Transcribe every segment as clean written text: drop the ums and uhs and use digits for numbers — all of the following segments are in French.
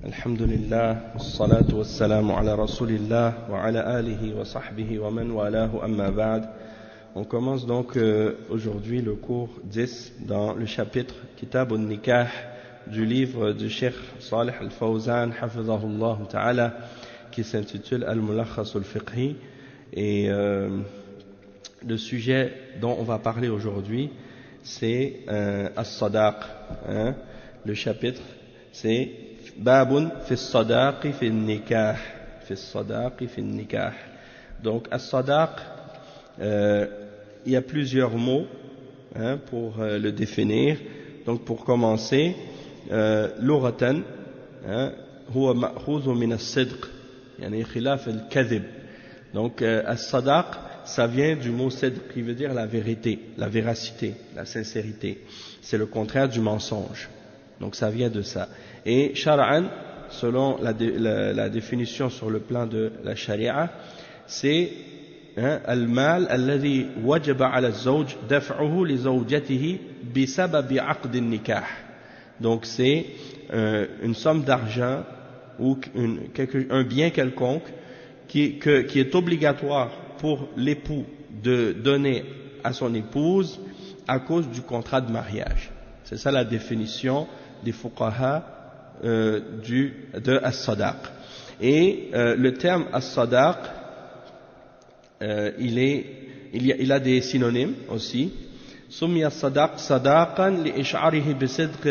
Alhamdulillah, wassalatu wassalamu ala rasulillah wa ala alihi wa sahbihi wa man walahu amma ba'd. On commence donc aujourd'hui le cours 10 dans le chapitre Kitab al-Nikah du livre du Cheikh Salih al-Fawzan hafizahullah ta'ala qui s'intitule Al-Mulakhas al-Fiqhi, et le sujet dont on va parler aujourd'hui c'est As-Sadaq, le chapitre c'est Babun fi Sadaqi fi Nikah, fi Sadaqi fi Nikah. Donc As-Sadaq, il y a plusieurs mots pour le définir. Donc pour commencer, lughatan huwa ma'khudh min as-sidq, yani khilaf al-kadhib. Donc As-Sadaq, ça vient du mot sidq qui veut dire la vérité, la véracité, la sincérité. C'est le contraire du mensonge. Donc ça vient de ça. Et shar'an, selon la définition sur le plan de la sharia, c'est al-mal alladhi wajaba ala az-zawj daf'uhu li zawjatihi bi sababi 'aqd an-nikah. Donc c'est une somme d'argent ou un bien quelconque qui est obligatoire pour l'époux de donner à son épouse à cause du contrat de mariage. C'est ça la définition des fuqaha de As-Sadaq. Et le terme As-Sadaq, il a des synonymes aussi. سمي الصداق صداقا لإشعاره بصدق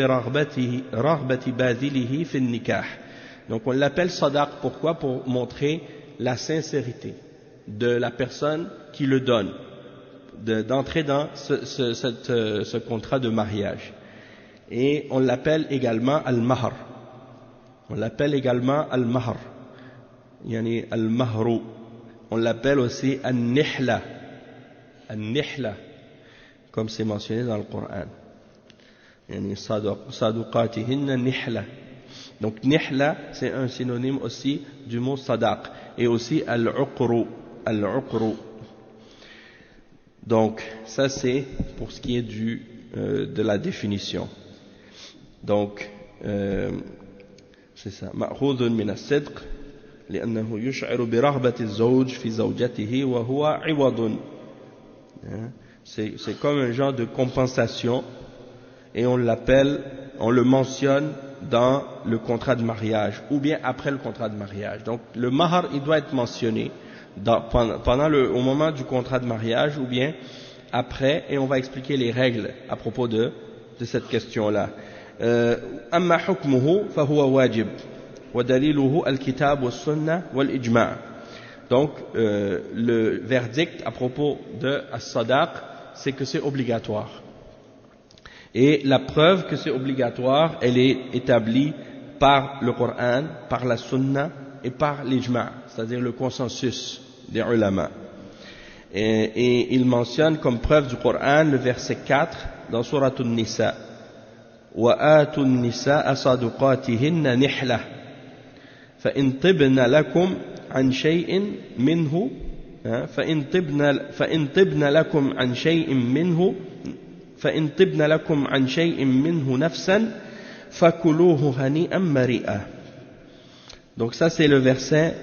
رغبة باذله في النكاح. Donc on l'appelle Sadaq, pourquoi? Pour montrer la sincérité de la personne qui le donne, d'entrer dans ce contrat de mariage. Et on l'appelle également al-mahr. On l'appelle également al-mahr, yani al-mahru. On l'appelle aussi al-nihla, al-nihla, comme c'est mentionné dans le Coran. Yani saduqatihinna nihla. Donc nihla, c'est un synonyme aussi du mot sadaq, et aussi al-uqru, al-uqru. Donc ça c'est pour ce qui est de la définition. Donc c'est ça, مأخوذ من الصدق لأنه يشعر برغبة الزوج في زوجته وهو عوض. C'est comme un genre de compensation, et on le mentionne dans le contrat de mariage ou bien après le contrat de mariage. Donc le mahar, il doit être mentionné au moment du contrat de mariage ou bien après, et on va expliquer les règles à propos de cette question-là. أما حكمه فهو واجب ودليله الكتاب والسنة والإجماع. Donc le verdict à propos de As-Sadaq, c'est que c'est obligatoire, et la preuve que c'est obligatoire, elle est établie par le Coran, par la Sunna et par l'Ijma', c'est-à-dire le consensus des ulama. Et il mentionne comme preuve du Coran le verset 4 dans Surat An-Nisa: وآتوا النساء صدقاتهن نحلة فإن طبن لكم عن شيء منه فإن طبن لكم عن شيء منه نفسا فكلوه هنيئا مريئا. Donc ça c'est le verset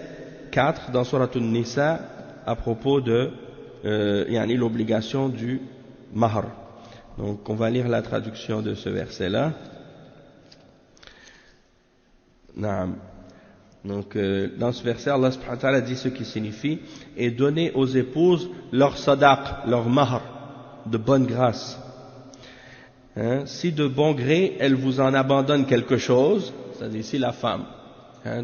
4 dans Surat An-Nisa à propos de l'obligation du mahr. Donc on va lire la traduction de ce verset-là. Naam. Donc dans ce verset, Allah subhanahu wa ta'ala dit ce qui signifie: et donnez aux épouses leur sadaq, leur mahr, de bonne grâce. Si de bon gré elles vous en abandonnent quelque chose, c'est-à-dire si la femme,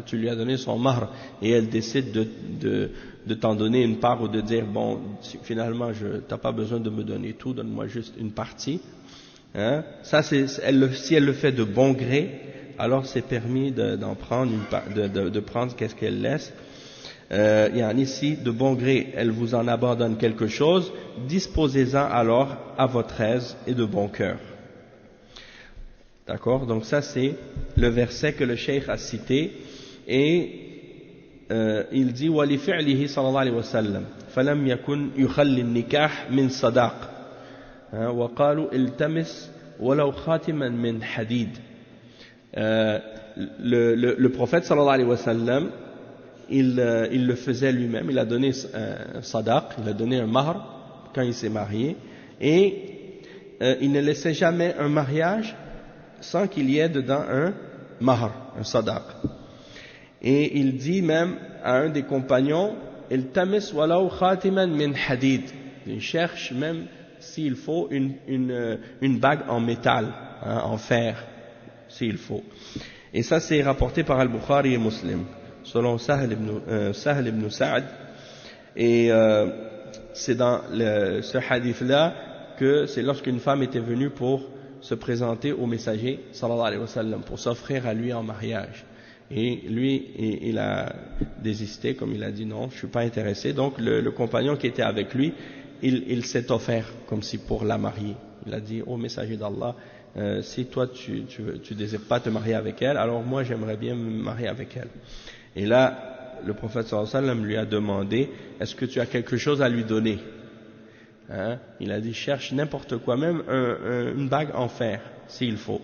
tu lui as donné son mahr et elle décide de t'en donner une part, ou de dire bon, finalement t'as pas besoin de me donner tout, donne-moi juste une partie, ça si elle le fait de bon gré, alors c'est permis d'en prendre de prendre qu'est-ce qu'elle laisse. Si de bon gré elle vous en abandonne quelque chose, disposez-en alors à votre aise et de bon cœur. D'accord? Donc ça c'est le verset que le cheikh a cité, et il dit وَلِفِعْلِهِ صلى الله عليه وسلم فلم يكن يخلي النكاح من صداق وقالوا التمس ولو خاتما من حديد. le prophète sallallahu alayhi wa sallam, il le faisait lui-même, il a donné un sadaq, il a donné un mahr quand il s'est marié, et il ne laissait jamais un mariage sans qu'il y ait dedans un mahr, un sadaq. Et il dit même à un des compagnons, il tamis walaw khatiman min hadid, il cherche même s'il faut une bague en métal, hein, en fer, s'il faut. Et ça c'est rapporté par Al-Bukhari et Muslim, selon Sahl ibn Sa'd. Et c'est dans ce hadith-là que c'est lorsqu'une femme était venue pour se présenter au messager, sallallahu alayhi wa sallam, pour s'offrir à lui en mariage. Et lui, il a désisté, comme il a dit non, je suis pas intéressé. Donc le compagnon qui était avec lui, il s'est offert comme si pour la marier. Il a dit, ô messager d'Allah, si toi tu désires pas te marier avec elle, alors moi j'aimerais bien me marier avec elle. Et là, le prophète sallallahu alayhi wa sallam lui a demandé, est-ce que tu as quelque chose à lui donner? Hein? Il a dit, cherche n'importe quoi, même une bague en fer, s'il faut.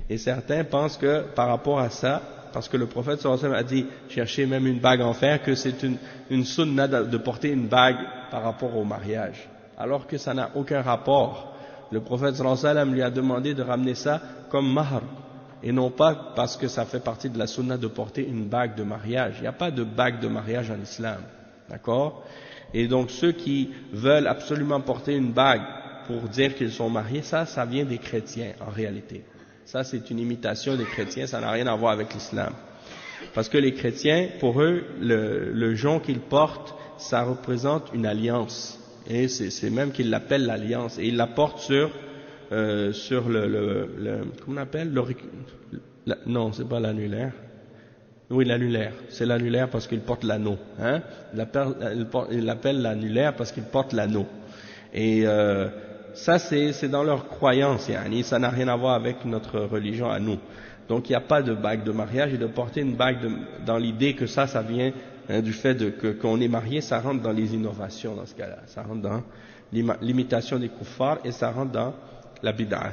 Et certains pensent que par rapport à ça, parce que le prophète sallallahu alayhi wa sallam a dit, cherchez même une bague en fer, que c'est une sunna de porter une bague par rapport au mariage. Alors que ça n'a aucun rapport. Le prophète sallallahu alayhi wa sallam lui a demandé de ramener ça comme mahr, et non pas parce que ça fait partie de la sunna de porter une bague de mariage. Il n'y a pas de bague de mariage en islam. D'accord? Et donc ceux qui veulent absolument porter une bague pour dire qu'ils sont mariés, ça vient des chrétiens en réalité. Ça c'est une imitation des chrétiens, ça n'a rien à voir avec l'islam. Parce que les chrétiens, pour eux, le jonc qu'ils portent, ça représente une alliance. Et c'est même qu'ils l'appellent l'alliance. Et ils la portent sur comment on appelle? Non, c'est pas l'annulaire. Oui, l'annulaire. C'est l'annulaire parce qu'il porte l'anneau. Hein? Il l'appelle l'annulaire parce qu'il porte l'anneau. Et ça, c'est dans leur croyance. Ça n'a rien à voir avec notre religion à nous. Donc, il n'y a pas de bague de mariage. Et de porter une bague dans l'idée que ça vient du fait qu'on est marié, ça rentre dans les innovations dans ce cas-là. Ça rentre dans l'imitation des kuffars et ça rentre dans la bid'a.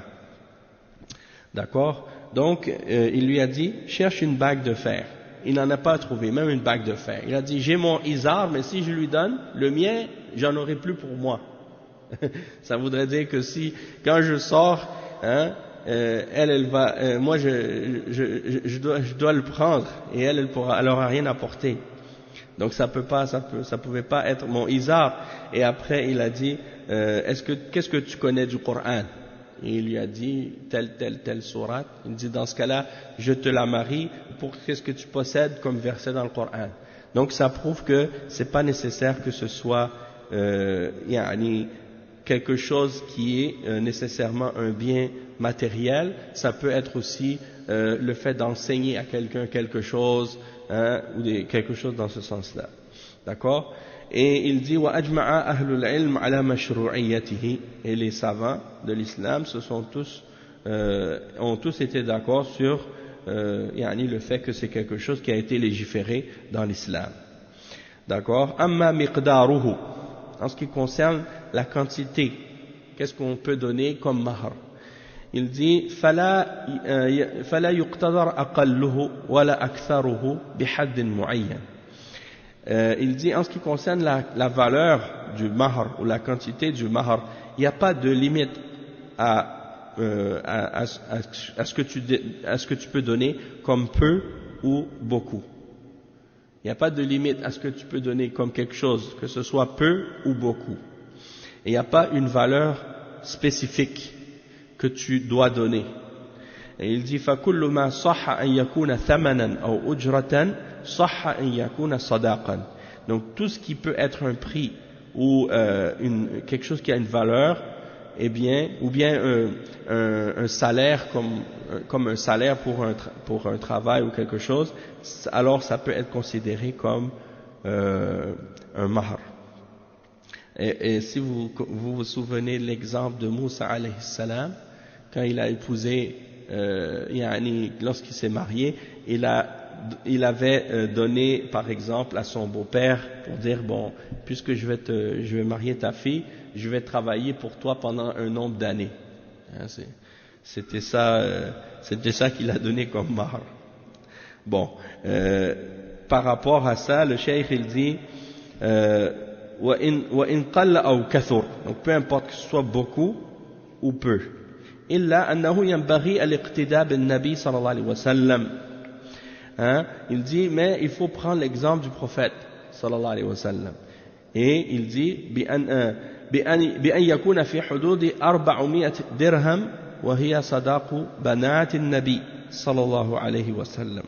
D'accord? Donc, il lui a dit, cherche une bague de fer. Il n'en a pas trouvé, même une bague de fer. Il a dit, j'ai mon izar, mais si je lui donne, le mien, j'en aurai plus pour moi. Ça voudrait dire que si, quand je sors, hein, elle va, moi je dois le prendre, et elle aura rien à porter. Donc ça pouvait pas être mon izar. Et après, il a dit, qu'est-ce que tu connais du Coran? Et il lui a dit, telle sourate. Il dit, dans ce cas-là, je te la marie pour qu'est-ce que tu possèdes comme verset dans le Coran. Donc ça prouve que c'est pas nécessaire que ce soit quelque chose qui est nécessairement un bien matériel. Ça peut être aussi le fait d'enseigner à quelqu'un quelque chose, hein, ou quelque chose dans ce sens-là. D'accord? Et il dit وَأَجْمَعَ أَهْلُ الْعِلْمِ عَلَى مَشْرُوعِيَّتِهِ. Et les savants de l'islam ont tous été d'accord sur le fait que c'est quelque chose qui a été légiféré dans l'islam. D'accord? أَمَّا مِقْدَارُهُ. En ce qui concerne la quantité, qu'est-ce qu'on peut donner comme mahr? Il dit فَلَا يُقْتَدَرْ أَقَلُّهُ وَلَا أَكْثَرُهُ بِحَدٍّ مُعَيَّنٍ. Il dit en ce qui concerne la valeur du mahr ou la quantité du mahr, il n'y a pas de limite à ce que tu peux donner comme peu ou beaucoup. Il n'y a pas de limite à ce que tu peux donner comme quelque chose, que ce soit peu ou beaucoup. Et il n'y a pas une valeur spécifique que tu dois donner. Et il dit فَكُلُّ مَا صَحَّ أَن يَكُونَ ثَمَنًا أَوْ أُجْرَةً صَحَّ أَن يَكُونَ صَدَاقًا. Donc tout ce qui peut être un prix ou quelque chose qui a une valeur, eh bien, ou bien un salaire comme un salaire pour un travail ou quelque chose, alors ça peut être considéré comme un mahr. Et si vous vous souvenez de l'exemple de Moussa alayhi salam, quand il a épousé, lorsqu'il s'est marié, il avait donné par exemple à son beau-père pour dire bon, puisque je vais marier ta fille, je vais travailler pour toi pendant un nombre d'années. Hein, c'était ça qu'il a donné comme mahr. Bon, par rapport à ça, le cheikh il dit وَإِنْ قَلَّ أَوْ كَثُرْ, donc peu importe que ce soit beaucoup ou peu. إِلَّا أَنَّهُ يَنْبَغِي الْإِقْتِدَاء بِالنَّبِي صلى الله عليه وسلم. Il dit, mais il faut prendre l'exemple du prophète sallallahu alayhi wa sallam. Et il dit بأن يكون في حدود 400 درهم وهي صداق بنات النبي صلى الله عليه وسلم.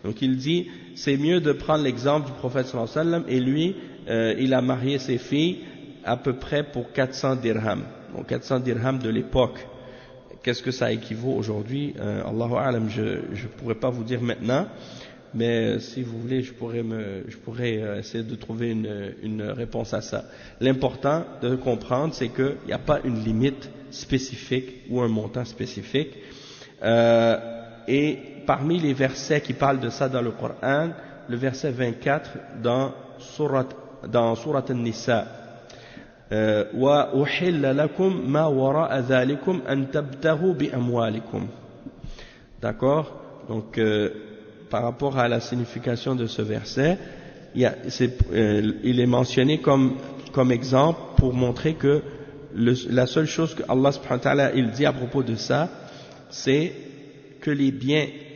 Donc il dit, c'est mieux de prendre l'exemple du prophète sallallahu alayhi wa sallam, et lui, il a marié ses filles à peu près pour 400 dirhams. Donc 400 dirhams de l'époque. Qu'est-ce que ça équivaut aujourd'hui? Allahu a'lam, je ne pourrais pas vous dire maintenant, mais si vous voulez, je pourrais essayer de trouver une réponse à ça. L'important de comprendre, c'est qu'il n'y a pas une limite spécifique ou un montant spécifique. Et parmi les versets qui parlent de ça dans le Coran, le verset 24 dans Surat An-Nisa, وَأُحِلَّ لَكُمْ مَا وَرَاءَ ذَلِكُمْ أَن تَبْتَغُوا بِأَمْوَالِكُمْ. D'accord? Donc, par rapport à la signification de ce verset, il est mentionné comme exemple pour montrer que la seule chose que Allah subhanahu wa ta'ala il dit à propos de ça, c'est que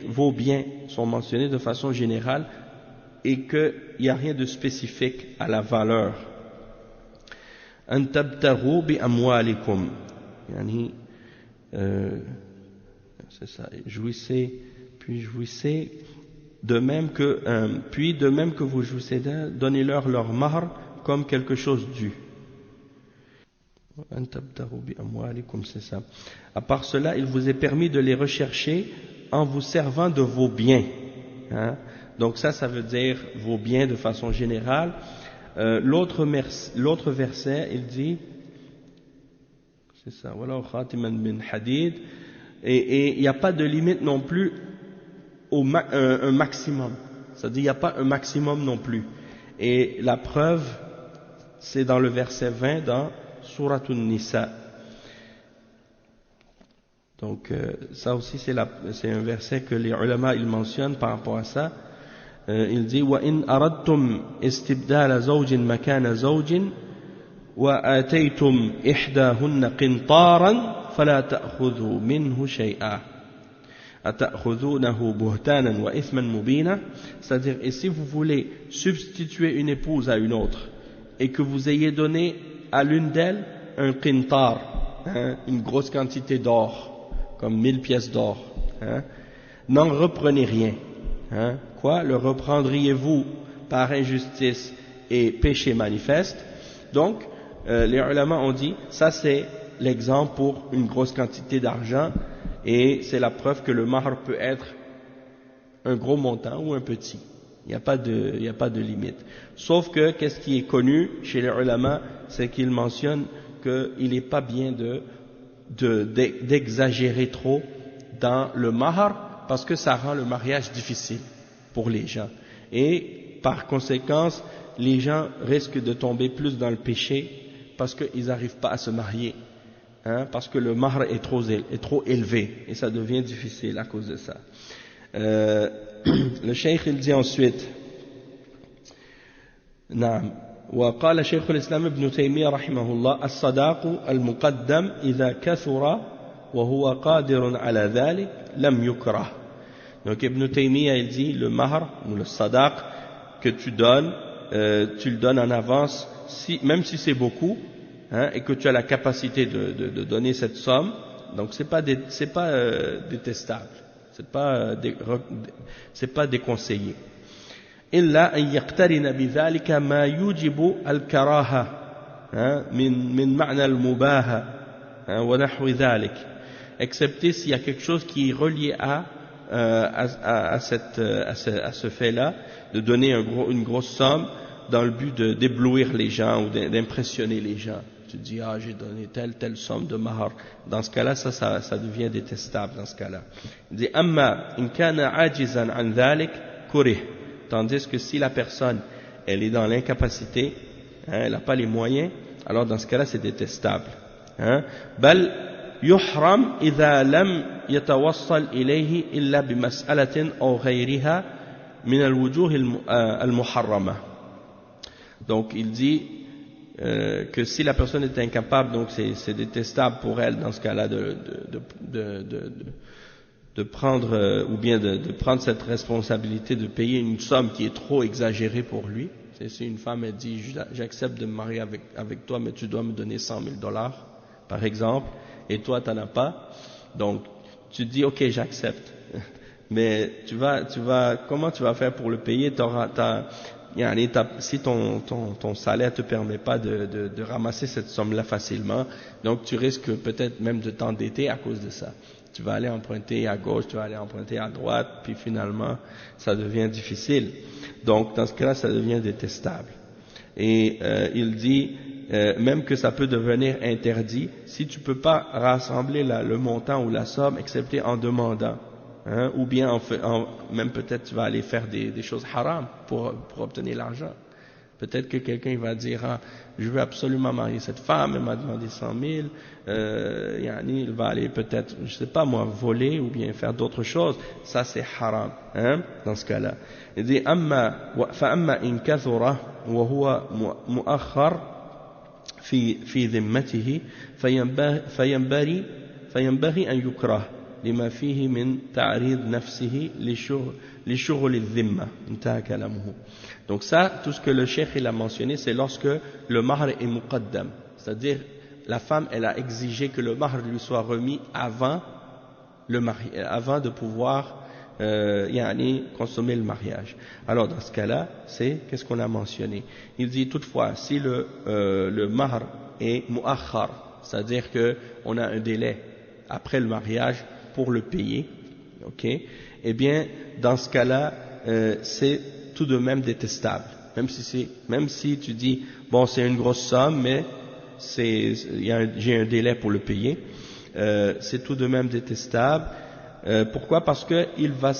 vos biens sont mentionnés de façon générale et qu'il n'y a rien de spécifique à la valeur. An tabtaghu bi amwalikum, yani c'est ça, jouissez de même que vous jouissez d'eux, donnez-leur leur mahr comme quelque chose dû. An tabtaghu bi amwalikum, c'est ça. À part cela, il vous est permis de les rechercher en vous servant de vos biens. Donc ça veut dire vos biens de façon générale. L'autre verset, il dit, c'est ça, walaw khatiman min hadid, et il n'y a pas de limite non plus un maximum. C'est-à-dire, il n'y a pas un maximum non plus. Et la preuve, c'est dans le verset 20 dans Surat An-Nisa. Donc ça aussi c'est un verset que les ulama ils mentionnent par rapport à ça. Il dit وَإِنْ أَرَدْتُمْ إِسْتِبْدَالَ زَوْجٍ مَكَانَ زَوْجٍ وَآتَيْتُمْ إِحْدَاهُنَّ قِنْطَارًا فَلَا تَأْخُذُوا مِنْهُ شَيْئًا أَتَأْخُذُونَهُ بُهْتَانًا وَإِثْمًا مُبِينًا. C'est-à-dire, et si vous voulez substituer une épouse à une autre et que vous ayez donné à l'une d'elles un qintar, une grosse quantité d'or, comme 1000 pièces d'or, n'en reprenez rien. Quoi? Le reprendriez-vous par injustice et péché manifeste? Donc, les ulama ont dit, ça c'est l'exemple pour une grosse quantité d'argent, et c'est la preuve que le mahr peut être un gros montant ou un petit. Il n'y a pas de limite. Sauf que, qu'est-ce qui est connu chez les ulama, c'est qu'ils mentionnent qu'il n'est pas bien d'exagérer trop dans le mahr, parce que ça rend le mariage difficile pour les gens. Et par conséquence, les gens risquent de tomber plus dans le péché parce qu'ils n'arrivent pas à se marier. Parce que le mahr est trop élevé et ça devient difficile à cause de ça. Le cheikh il dit ensuite, نعم وقال شيخ الإسلام ابن تيمية رحمه الله الصداق المقدم إذا كثر وهو قادر على ذلك لم يكره. Donc Ibn Taymiyyah il dit le mahr ou le sadaq que tu le donnes en avance, même si c'est beaucoup, et que tu as la capacité de donner cette somme, donc c'est pas détestable, c'est pas déconseillé. إلا أن يقترن بذلك ما يوجب الكراهة من معنى المباهة ونحو ذلك, excepté s'il y a quelque chose qui est relié à ce fait-là, de donner une grosse somme dans le but d'éblouir les gens ou d'impressionner les gens. Tu dis, j'ai donné telle somme de mahr. Dans ce cas-là, ça devient détestable dans ce cas-là. Il dit, amma in kana ajizan an dhalik kurih. Tandis que si la personne, elle est dans l'incapacité, elle n'a pas les moyens, alors dans ce cas-là, c'est détestable. Bal يحرم إذا لم يتوصل إليه إلا بمسألة أو غيرها min al-wujuh al-muharrama. Donc il dit que si la personne est incapable, donc c'est détestable pour elle dans ce cas-là de prendre ou bien de prendre cette responsabilité de payer une somme qui est trop exagérée pour lui. Si une femme elle dit j'accepte de me marier avec toi, mais tu dois me donner $100,000 par exemple, et toi t'en as pas, donc tu dis ok j'accepte, mais comment tu vas faire pour le payer? Si ton salaire te permet pas de ramasser cette somme-là facilement, donc tu risques peut-être même de t'endetter à cause de ça. Tu vas aller emprunter à gauche, tu vas aller emprunter à droite, puis finalement, ça devient difficile. Donc, dans ce cas-là, ça devient détestable. Et il dit même que ça peut devenir interdit si tu peux pas rassembler le montant ou la somme, excepté en demandant. Hein, ou bien même peut-être tu vas aller faire des choses haram pour obtenir l'argent. Peut-être que quelqu'un va dire je veux absolument marier cette femme, elle m'a demandé 100,000, il va aller peut-être, je sais pas moi, voler ou bien faire d'autres choses. Ça c'est haram, hein, dans ce cas-là. Il dit فأما إن كثر وهو مؤخر في ذمته فينبغي أن يكره لما فيه من تعريض نفسه لشغل الذمة انتهى كلامه. Donc ça, tout ce que le cheikh il a mentionné, c'est lorsque le mahr est muqaddam, c'est-à-dire la femme elle a exigé que le mahr lui soit remis avant de pouvoir consommer le mariage. Alors dans ce cas-là, c'est qu'est-ce qu'on a mentionné? Il dit toutefois si le mahr est muakhar, c'est-à-dire que on a un délai après le mariage pour le payer, ok? Eh bien, dans ce cas-là, c'est tout de même détestable. Même si tu dis, bon, c'est une grosse somme, mais j'ai un délai pour le payer, c'est tout de même détestable. Pourquoi? Parce que il va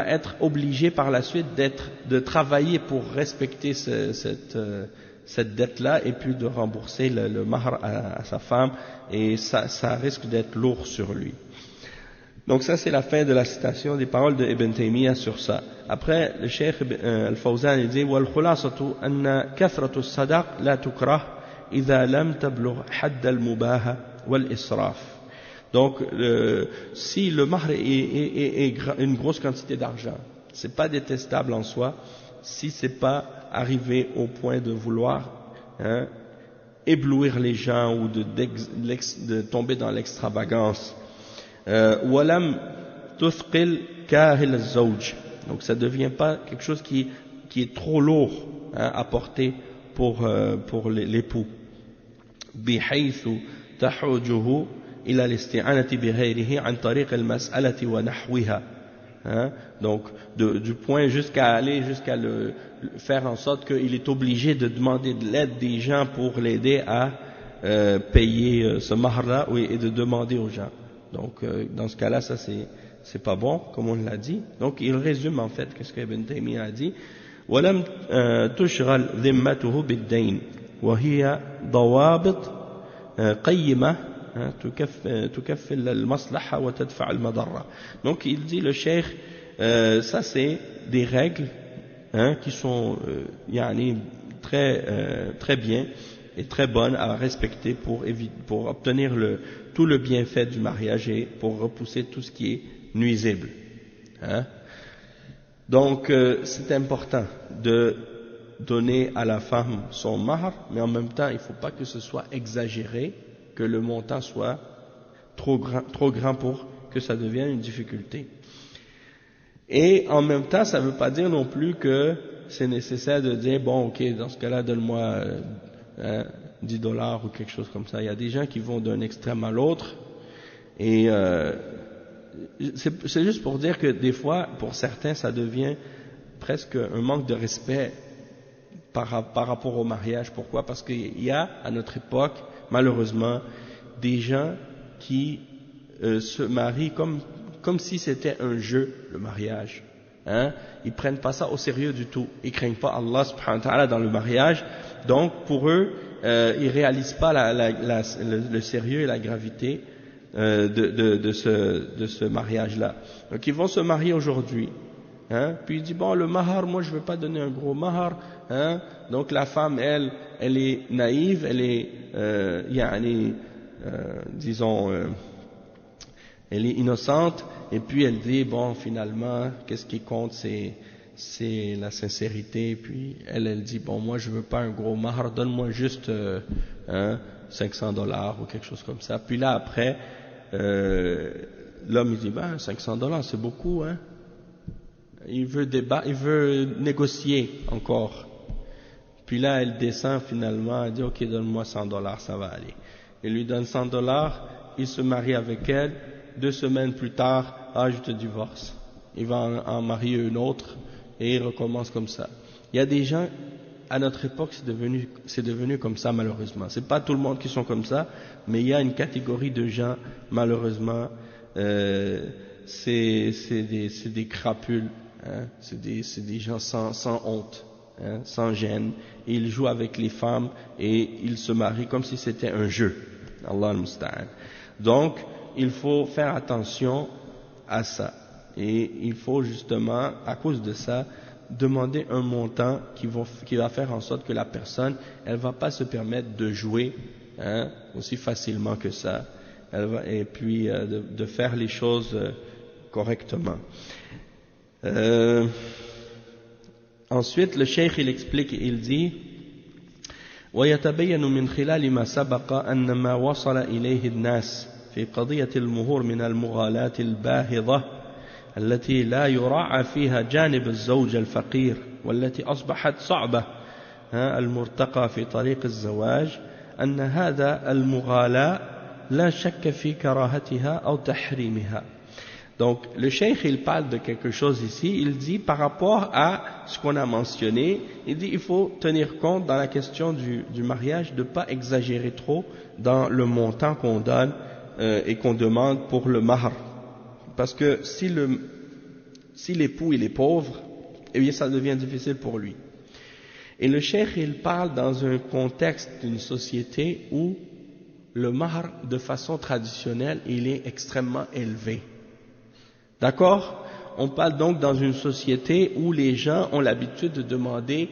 être obligé par la suite de travailler pour respecter cette dette-là et puis de rembourser le mahr à sa femme, et ça risque d'être lourd sur lui. Donc ça c'est la fin de la citation des paroles de Ibn Taymiyyah sur ça. Après le cheikh Al-Fawzan il dit وَالْخُلَاصَةُ أَنَّ كَثْرَةُ الصَّدَقِ لَا تُكْرَهُ إِذَا لَمْ تَبْلُغْ حَدَّ الْمُبَاهَةِ وَالْإِسْرَافِ. Donc si le mahr est une grosse quantité d'argent, c'est pas détestable en soi si c'est pas arrivé au point de vouloir éblouir les gens ou de tomber dans l'extravagance. Walam tuthqil kahil az-zawj. Donc ça ne devient pas quelque chose qui est trop lourd à porter pour l'époux. Bihaythu tahujuhu ila al-isti'anati bighayrihi an tariq al-mas'alati wa nahwiha. Donc du point jusqu'à le faire en sorte qu'il est obligé de demander de l'aide des gens pour l'aider à payer ce mahr-là, et de demander aux gens. Donc dans ce cas-là, ça c'est pas bon, comme on l'a dit. Donc il résume en fait qu'est-ce qu'Ibn Taymiyyah a dit. وَلَمْ تُشْغَلْ ذِمَّتُهُ بِالدَّيْنِ وَهِيَ ضَوَابِطْ قَيِّمَةٌ تكفل المصلحة وتدفع المضرة. Donc il dit le cheikh, ça c'est des règles qui sont très bien et très bonnes à respecter pour obtenir tout le bienfait du mariage et pour repousser tout ce qui est nuisible. Donc c'est important de donner à la femme son mahr, mais en même temps il ne faut pas que ce soit exagéré, que le montant soit trop grand pour que ça devienne une difficulté. Et en même temps, ça ne veut pas dire non plus que c'est nécessaire de dire, bon, ok, dans ce cas-là, donne-moi $10 ou quelque chose comme ça. Il y a des gens qui vont d'un extrême à l'autre, et c'est juste pour dire que des fois, pour certains, ça devient presque un manque de respect par rapport au mariage. Pourquoi? Parce qu'il y a, à notre époque, malheureusement, des gens qui se marient comme si c'était un jeu, le mariage. Ils prennent pas ça au sérieux du tout. Ils craignent pas Allah subhanahu wa ta'ala dans le mariage. Donc, pour eux, ils réalisent pas le sérieux et la gravité de ce mariage-là. Donc ils vont se marier aujourd'hui. Hein, puis il dit bon, le mahar, moi je veux pas donner un gros mahar. Hein, donc la femme, elle est naïve, elle est disons elle est innocente, et puis elle dit bon, finalement qu'est-ce qui compte, c'est la sincérité. Puis elle dit bon, moi je veux pas un gros mahar, donne-moi juste $500 ou quelque chose comme ça. Puis là après l'homme il dit ben $500 c'est beaucoup, hein. Il veut négocier encore. Puis là elle descend finalement, elle dit ok, donne-moi $100, ça va aller. Il lui donne $100, il se marie avec elle. 2 semaines plus tard, je te divorce. Il va en marier une autre et il recommence comme ça. Il y a des gens, à notre époque, c'est devenu comme ça malheureusement. C'est pas tout le monde qui sont comme ça, mais il y a une catégorie de gens, malheureusement, c'est des crapules, hein, c'est des gens sans honte, hein, sans gêne. Et ils jouent avec les femmes et ils se marient comme si c'était un jeu. Allah al-Musta'an. Donc, il faut faire attention à ça. Et il faut justement, à cause de ça, demander un montant qui va faire en sorte que la personne, elle va pas se permettre de jouer, hein, aussi facilement que ça. Et puis de faire les choses correctement. Ensuite, le cheikh il explique, il dit ويتبين من خلال ما سبق أن ما وصل إليه الناس في قضية المهور من المغالاة الباهظة التي لا يراعى فيها جانب الزوج الفقير والتي أصبحت صعبة المرتقى في طريق الزواج أن هذا المغالاة لا شك في كراهتها أو تحريمها. Donc le cheikh il parle de quelque chose ici, il dit par rapport à ce qu'on a mentionné, il dit il faut tenir compte dans la question du mariage de ne pas exagérer trop dans le montant qu'on donne et qu'on demande pour le mahar. Parce que si l'époux il est pauvre, eh bien ça devient difficile pour lui. Et le cheikh il parle dans un contexte d'une société où le mahar de façon traditionnelle il est extrêmement élevé. D'accord? On parle donc dans une société où les gens ont l'habitude de demander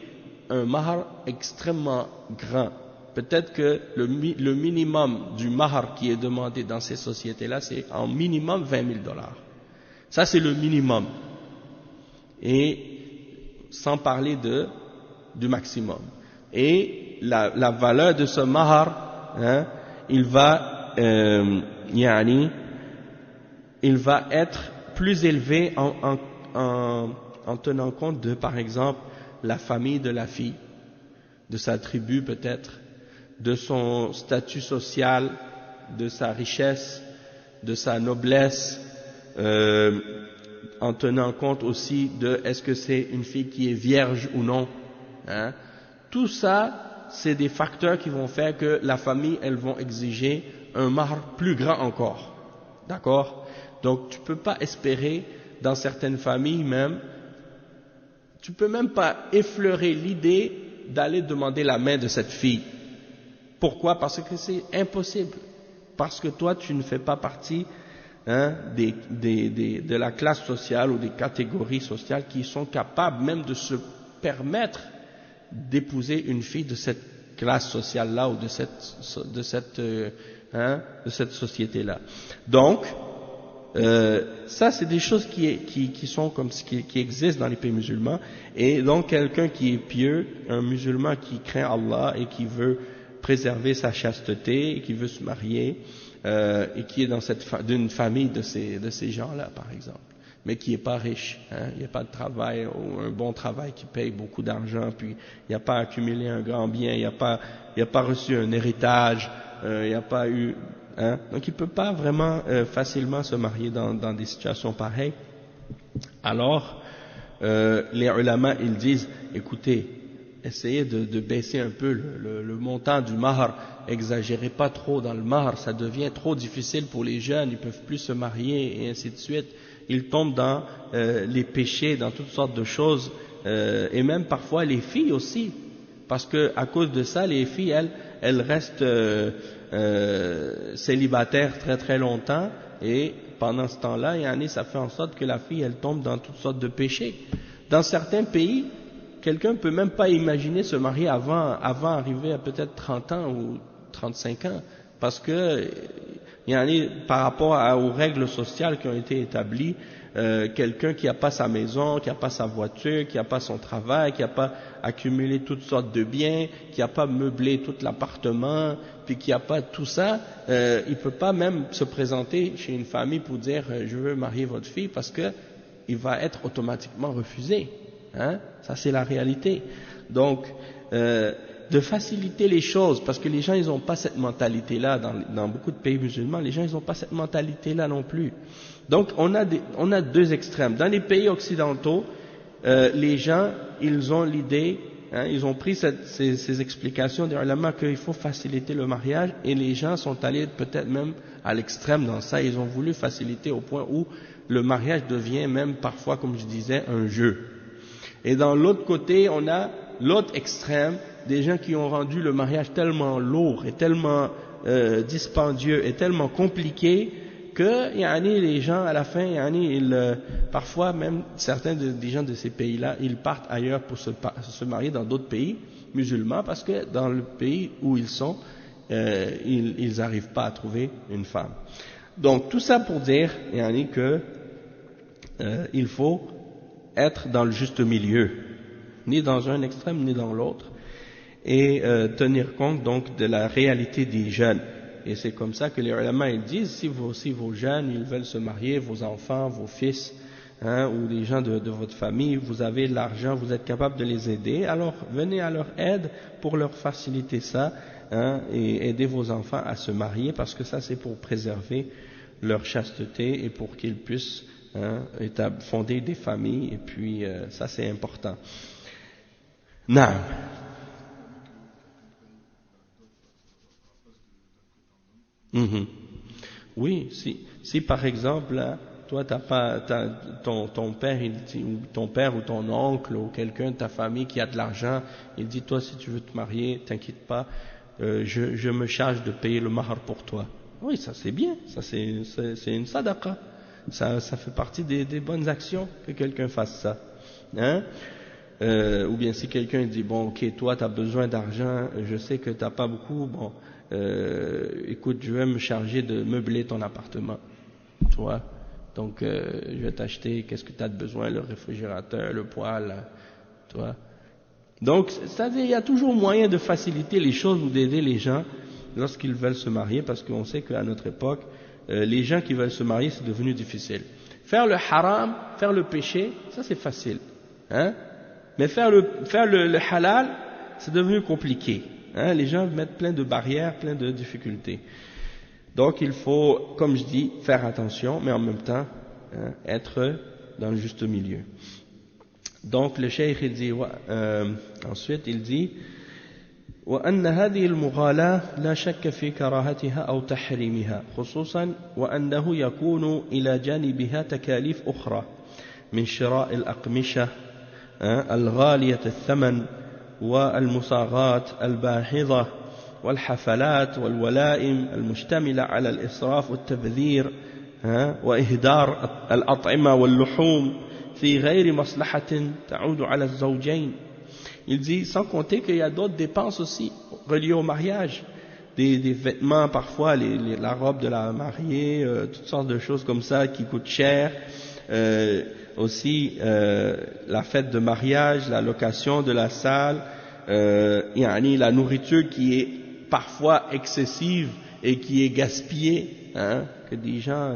un mahar extrêmement grand. Peut-être que le minimum du mahar qui est demandé dans ces sociétés-là, c'est en minimum $20,000. Ça, c'est le minimum. Et sans parler du maximum. Et la valeur de ce mahar, hein, il va être plus élevé en tenant compte de, par exemple, la famille de la fille, de sa tribu peut-être, de son statut social, de sa richesse, de sa noblesse, en tenant compte aussi de est-ce que c'est une fille qui est vierge ou non, hein? Tout ça, c'est des facteurs qui vont faire que la famille, elles vont exiger un mahar plus grand encore, d'accord? Donc tu peux pas espérer, dans certaines familles même, tu peux même pas effleurer l'idée d'aller demander la main de cette fille. Pourquoi? Parce que c'est impossible. Parce que toi tu ne fais pas partie, hein, de la classe sociale ou des catégories sociales qui sont capables même de se permettre d'épouser une fille de cette classe sociale-là ou de cette société-là. Donc, ça c'est des choses qui sont comme qui existent dans les pays musulmans, et donc quelqu'un qui est pieux, un musulman qui craint Allah et qui veut préserver sa chasteté et qui veut se marier et qui est dans d'une famille de ces gens-là par exemple, mais qui n'est pas riche, hein, il n'y a pas de travail ou un bon travail qui paye beaucoup d'argent, puis il n'a pas accumulé un grand bien, il n'a pas reçu un héritage, il n'y a pas eu, hein, donc il ne peut pas vraiment facilement se marier dans des situations pareilles. Alors les ulama ils disent écoutez, essayez de baisser un peu le montant du mahar, exagérez pas trop dans le mahar, ça devient trop difficile pour les jeunes, ils peuvent plus se marier et ainsi de suite, ils tombent dans les péchés, dans toutes sortes de choses, et même parfois les filles aussi, parce que à cause de ça les filles elle reste célibataire très très longtemps, et pendant ce temps-là, ça fait en sorte que la fille elle tombe dans toutes sortes de péchés. Dans certains pays, quelqu'un peut même pas imaginer se marier avant arriver à peut-être 30 ans ou 35 ans, parce que par rapport aux règles sociales qui ont été établies, quelqu'un qui n'a pas sa maison, qui n'a pas sa voiture, qui n'a pas son travail, qui n'a pas accumulé toutes sortes de biens, qui n'a pas meublé tout l'appartement, puis qui n'a pas tout ça, il peut pas même se présenter chez une famille pour dire je veux marier votre fille, parce que il va être automatiquement refusé. Ça c'est la réalité. Donc de faciliter les choses, parce que les gens ils n'ont pas cette mentalité-là dans beaucoup de pays musulmans, les gens ils n'ont pas cette mentalité-là non plus. Donc on a deux extrêmes. Dans les pays occidentaux, les gens ils ont l'idée, ils ont pris ces explications des ulama qu'il faut faciliter le mariage, et les gens sont allés peut-être même à l'extrême dans ça, ils ont voulu faciliter au point où le mariage devient même parfois, comme je disais, un jeu. Et dans l'autre côté, on a l'autre extrême, des gens qui ont rendu le mariage tellement lourd et tellement dispendieux et tellement compliqué que les gens à la fin, parfois même certains des gens de ces pays-là, ils partent ailleurs pour se marier dans d'autres pays musulmans, parce que dans le pays où ils sont, ils n'arrivent pas à trouver une femme. Donc tout ça pour dire que il faut être dans le juste milieu, ni dans un extrême ni dans l'autre, et tenir compte donc de la réalité des jeunes. Et c'est comme ça que les ulama ils disent, si vos jeunes ils veulent se marier, vos enfants, vos fils, ou les gens de votre famille, vous avez de l'argent, vous êtes capable de les aider, alors venez à leur aide pour leur faciliter ça, et aider vos enfants à se marier, parce que ça c'est pour préserver leur chasteté et pour qu'ils puissent fonder des familles, et puis ça c'est important. Naam. Oui, si par exemple là, toi ton père il dit, ou ton père ou ton oncle ou quelqu'un de ta famille qui a de l'argent, il dit toi si tu veux te marier, t'inquiète pas, je me charge de payer le mahar pour toi. Oui, ça c'est bien, ça c'est une sadaqa, ça fait partie des bonnes actions que quelqu'un fasse ça, ou bien si quelqu'un dit bon ok toi tu as besoin d'argent, je sais que t'as pas beaucoup, bon écoute, je vais me charger de meubler ton appartement, tu vois, donc je vais t'acheter, qu'est-ce que tu as de besoin, le réfrigérateur, le poêle, tu vois. Donc c'est-à-dire il y a toujours moyen de faciliter les choses ou d'aider les gens lorsqu'ils veulent se marier, parce qu'on sait qu'à notre époque les gens qui veulent se marier c'est devenu difficile. Faire le haram, faire le péché, ça c'est facile, mais faire le halal c'est devenu compliqué. Les gens mettent plein de barrières, plein de difficultés. Donc il faut, comme je dis, faire attention, mais en même temps être dans le juste milieu. Donc le cheikh il dit, ensuite il dit وأن هذه المغالاة لا شك في كراهتها أو تحريمها خصوصا وأنه يكون إلى جانبها تكاليف أخرى من شراء الأقمشة الغالية الثمن والمصاغات الباهظة والحفلات والولائم المشتملة على الإسراف والتبذير وإهدار الأطعمة واللحوم في غير مصلحة تعود على الزوجين. Il dit, sans compter qu'il y a d'autres dépenses aussi reliées au mariage, des vêtements parfois, la robe de la mariée, toutes sortes de choses comme ça qui coûtent cher, aussi la fête de mariage, la location de la salle, la nourriture qui est parfois excessive et qui est gaspillée, que des gens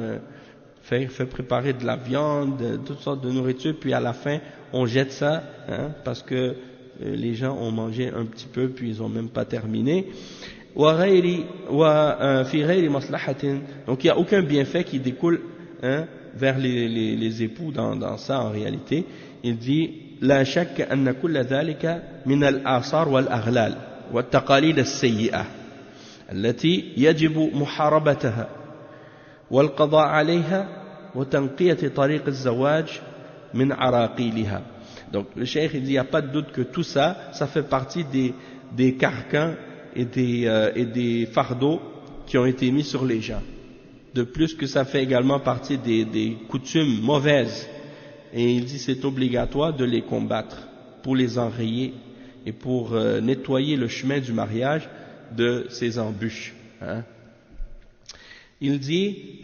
fait préparer de la viande, toutes sortes de nourriture, puis à la fin on jette ça, parce que les gens ont mangé un petit peu puis ils ont même pas terminé. Donc il n'y a aucun bienfait qui découle vers les époux dans ça en réalité. Il dit لا شك أن كل ذلك من الآثار والأغلال والتقاليد السيئة التي يجب محاربتها والقضاء عليها وتنقية طريق الزواج من عراقيلها. Donc le cheikh il dit il n'y a pas de doute que tout ça, ça fait partie des carcans et des fardeaux qui ont été mis sur les gens. De plus que ça fait également partie des coutumes mauvaises. Et il dit c'est obligatoire de les combattre pour les enrayer et pour nettoyer le chemin du mariage de ces embûches. Hein. Il dit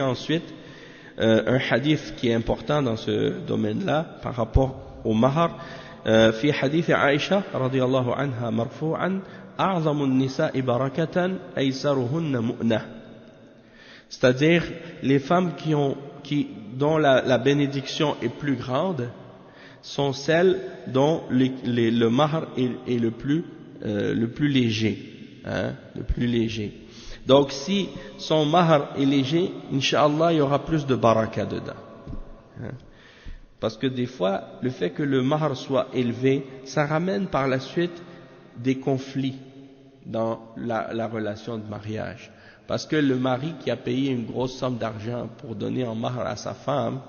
ensuite un hadith qui est important dans ce domaine-là par rapport au mahar. في حديث عائشة رضي الله عنها مرفوعا أعظم النساء بركة أيسرهن مؤنة. C'est-à-dire les femmes dont la bénédiction est plus grande sont celles dont le mahar est le plus léger, hein, le plus léger. Donc si son mahar est léger, Inch'Allah, il y aura plus de baraka dedans. Hein. Parce que des fois, le fait que le mahar soit élevé, ça ramène par la suite des conflits dans la relation de mariage. Parce que le mari qui a payé une grosse somme d'argent pour donner en mahar à sa femme,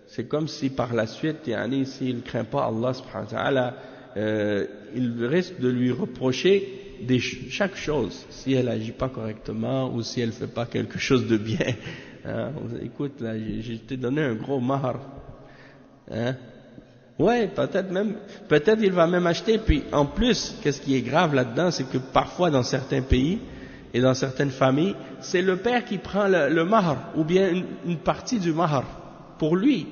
c'est comme si par la suite, s'il ne craint pas Allah subhanahu wa ta'ala, il risque de lui reprocher chaque chose, si elle agit pas correctement ou si elle fait pas quelque chose de bien. Hein? Écoute, là, je t'ai donné un gros mahar. Hein? Ouais, peut-être il va même acheter. Puis en plus, qu'est-ce qui est grave là-dedans, c'est que parfois dans certains pays et dans certaines familles, c'est le père qui prend le mahar ou bien une partie du mahar pour lui,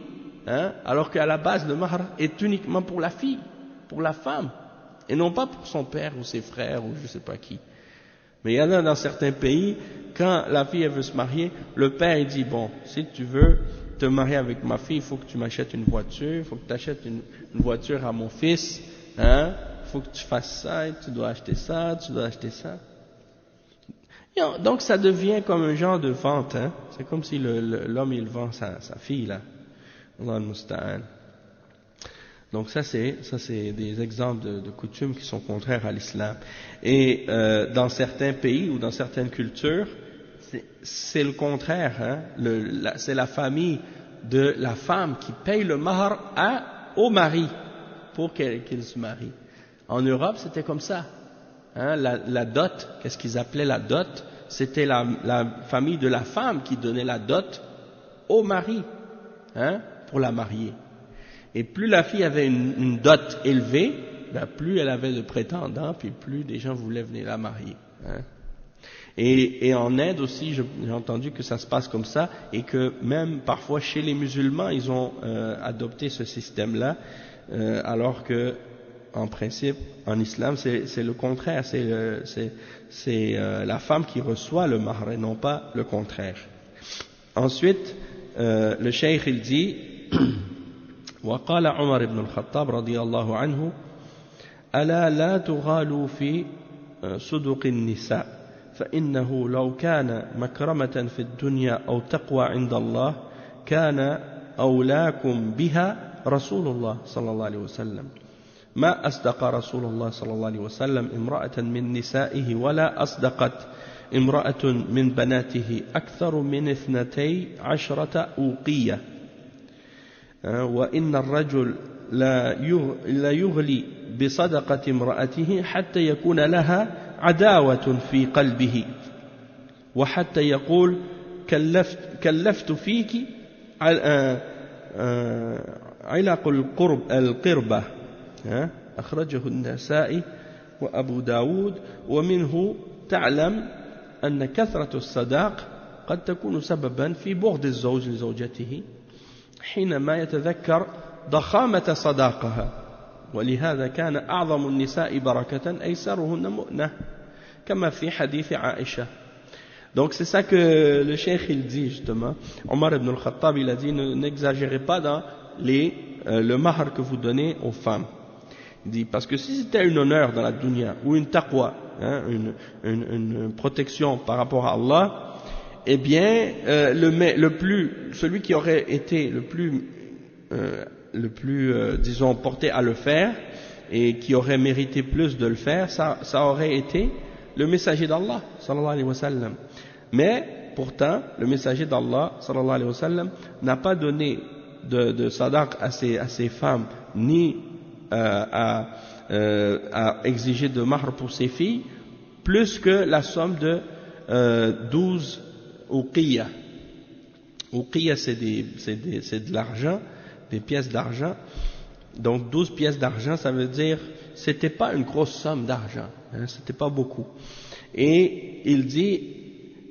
hein? Alors qu'à la base le mahar est uniquement pour la fille, pour la femme, et non pas pour son père ou ses frères ou je sais pas qui. Mais il y en a dans certains pays, quand la fille elle veut se marier, le père il dit bon, si tu veux te marier avec ma fille, il faut que tu m'achètes une voiture, il faut que tu achètes une voiture à mon fils, hein, il faut que tu fasses ça, et tu dois acheter ça, tu dois acheter ça. Et donc ça devient comme un genre de vente, hein. C'est comme si l'homme il vend sa fille là. Allah al-Musta'an. Donc ça c'est des exemples de coutumes qui sont contraires à l'islam. Et dans certains pays ou dans certaines cultures, c'est le contraire. Hein? C'est la famille de la femme qui paye le mahar au mari pour qu'il se marie. En Europe, c'était comme ça. Hein? La dot, qu'est-ce qu'ils appelaient la dot? C'était la famille de la femme qui donnait la dot au mari, hein, pour la marier. Et plus la fille avait une dot élevée, ben plus elle avait de prétendants, puis plus des gens voulaient venir la marier. Hein. Et en Inde aussi, j'ai entendu que ça se passe comme ça, et que même parfois chez les musulmans, ils ont adopté ce système-là, alors que en principe, en islam, c'est le contraire, c'est la femme qui reçoit le mahar et non pas le contraire. Ensuite, le cheikh il dit وقال عمر بن الخطاب رضي الله عنه ألا لا تغالوا في صدق النساء فإنه لو كان مكرمة في الدنيا أو تقوى عند الله كان أولاكم بها رسول الله صلى الله عليه وسلم ما أصدق رسول الله صلى الله عليه وسلم امرأة من نسائه ولا أصدقت امرأة من بناته أكثر من 12 أوقية وإن الرجل لا يغلي بصدقة امرأته حتى يكون لها عداوة في قلبه وحتى يقول كلفت فيك علق القربة أخرجه النسائي وأبو داود ومنه تعلم أن كثرة الصداق قد تكون سببا في بغض الزوج لزوجته حينما يتذكر ضخامة صداقها ولهذا كان أعظم النساء بركة أيسرهن مؤنة كما في حديث عائشة. Donc c'est ça que le cheikh il dit justement. Omar ibn al-Khattab il a dit n'exagérez pas dans le mahar que vous donnez aux femmes. Il dit parce que si c'était un honneur dans la dunya ou une taqwa, hein, une protection par rapport à Allah, eh bien celui qui aurait été le plus disons porté à le faire et qui aurait mérité plus de le faire, ça aurait été le messager d'Allah sallallahu alayhi wa sallam. Mais pourtant le messager d'Allah sallallahu alayhi wa sallam n'a pas donné de sadaq à ces femmes, ni à exiger de mahr pour ses filles, plus que la somme de 12 uqiyya. Uqiyya, c'est de l'argent, des pièces d'argent. Donc 12 pièces d'argent, ça veut dire, c'était pas une grosse somme d'argent, hein, c'était pas beaucoup. Et il dit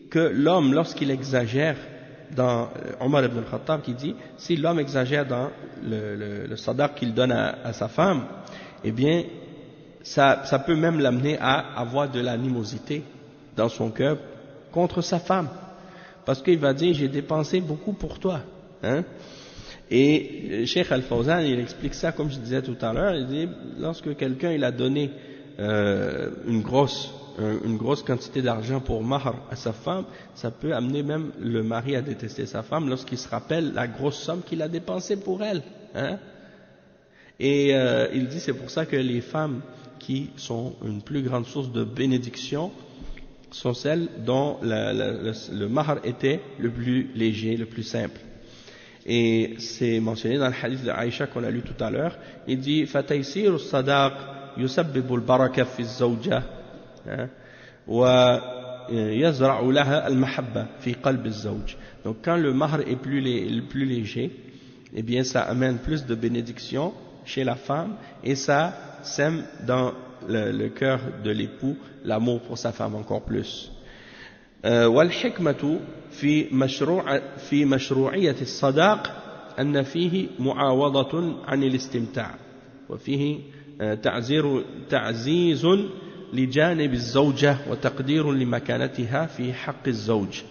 que l'homme, lorsqu'il exagère dans Omar ibn al-Khattab qui dit, si l'homme exagère dans le sadaq qu'il donne à sa femme, eh bien ça peut même l'amener à avoir de l'animosité dans son cœur contre sa femme, parce qu'il va dire, j'ai dépensé beaucoup pour toi, hein. Et Cheikh Al-Fawzan, il explique ça comme je disais tout à l'heure, il dit, lorsque quelqu'un il a donné une grosse quantité d'argent pour mahr à sa femme, ça peut amener même le mari à détester sa femme lorsqu'il se rappelle la grosse somme qu'il a dépensée pour elle, hein. Et il dit, c'est pour ça que les femmes qui sont une plus grande source de bénédiction sont celles dont le mahr était le plus léger, le plus simple. Et c'est mentionné dans le hadith de Aïcha qu'on a lu tout à l'heure. Il dit فَتَيْسِيرُ الصَّدَاقِ يُسَبِّبُ الْبَرَكَةَ فِي الزَّوْجَةِ وَيَزْرَعُ لَهَا الْمَحَبَّةَ فِي قَلْبِ الزَّوْجِ. Donc quand le mahr est le plus léger, eh bien ça amène plus de bénédiction chez la femme et ça sème dans le cœur de l'époux l'amour pour sa femme encore plus. والحكمة في مشروعية الصداق أن فيه معاوضة عن الاستمتاع وفيه تعزيز لجانب الزوجة وتقدير لمكانتها في حق الزوج.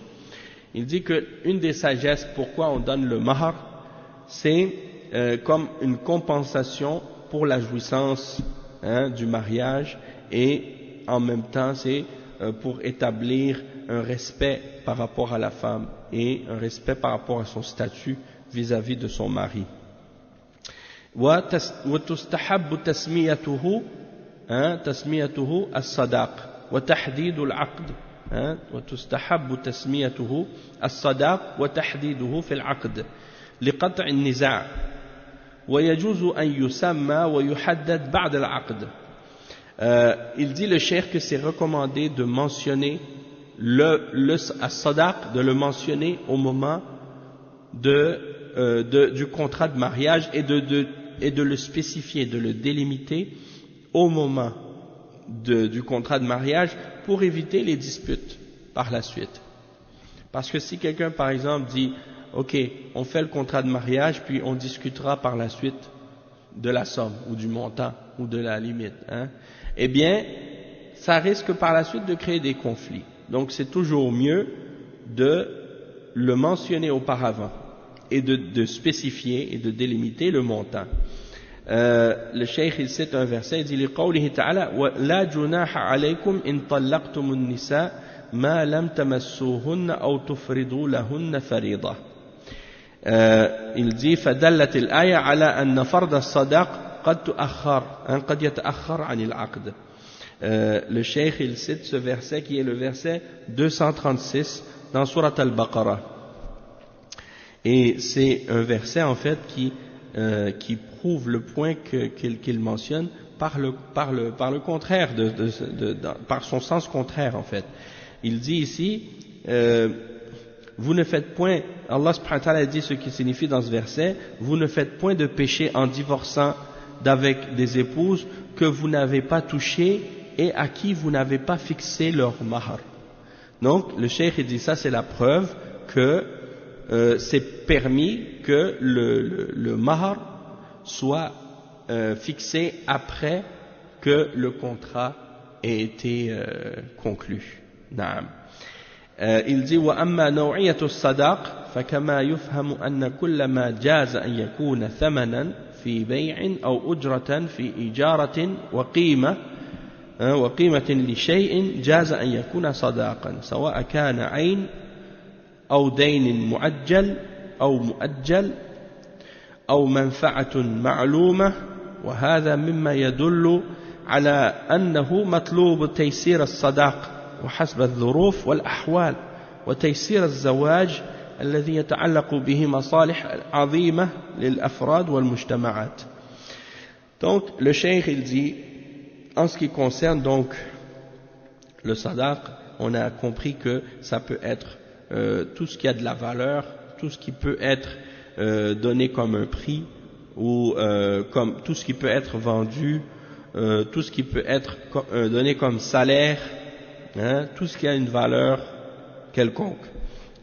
Il dit que une des sagesses pourquoi on donne le mahr, c'est comme une compensation pour la jouissance, hein, du mariage, et en même temps c'est pour établir un respect par rapport à la femme et un respect par rapport à son statut vis-à-vis de son mari. وتستحب تسميته الصداق وتحديد العقد وتستحب تسميته الصداق وتحديده في العقد لقطع النزاع ويجوز أن يسمى ويحدد بعد العقد. Il dit le cheikh que c'est recommandé de mentionner le sadaq, de le mentionner au moment du contrat de mariage et de le spécifier, de le délimiter au moment du contrat de mariage pour éviter les disputes par la suite. Parce que si quelqu'un par exemple dit ok, on fait le contrat de mariage puis on discutera par la suite de la somme ou du montant ou de la limite, hein, eh bien ça risque par la suite de créer des conflits. Donc c'est toujours mieux de le mentionner auparavant et de spécifier et de délimiter le montant. Le cheikh il cite un verset, il dit لقوله تعالى ولا جناح عليكم إن طلقتم النساء ما لم تمسوهن أو تفرضوا لهن فريضة. Il dit فدلت الآية على أن فرض الصداق قد يتأخر عن العقد. Le cheikh il cite ce verset qui est le verset 236 dans Surat Al-Baqarah, et c'est un verset en fait qui prouve le point qu'il mentionne par le contraire, par son sens contraire en fait. Il dit ici vous ne faites point, Allah subhanahu wa ta'ala dit ce qui signifie dans ce verset, vous ne faites point de péché en divorçant d'avec des épouses que vous n'avez pas touchées et à qui vous n'avez pas fixé leur mahr. Donc le cheikh dit ça, c'est la preuve que c'est permis que le mahr soit fixé après que le contrat ait été conclu. Naam. Il dit وأما نوعية الصداق فكما يفهم أن كل ما جاز أن يكون ثمنا في بيع أو أجرة في إجارة وقيمة لشيء جاز أن يكون صداقا سواء كان عين أو دين مؤجل أو مؤجل أو منفعة معلومة، وهذا مما يدل على أنه مطلوب تيسير الصداق وحسب الظروف والأحوال وتيسير الزواج الذي يتعلق به مصالح عظيمة للأفراد والمجتمعات. Donc, le cheikh, il dit, en ce qui concerne donc le sadaq, on a compris que ça peut être tout ce qui a de la valeur, tout ce qui peut être donné comme un prix, ou comme tout ce qui peut être vendu, tout ce qui peut être donné comme salaire, hein, tout ce qui a une valeur quelconque,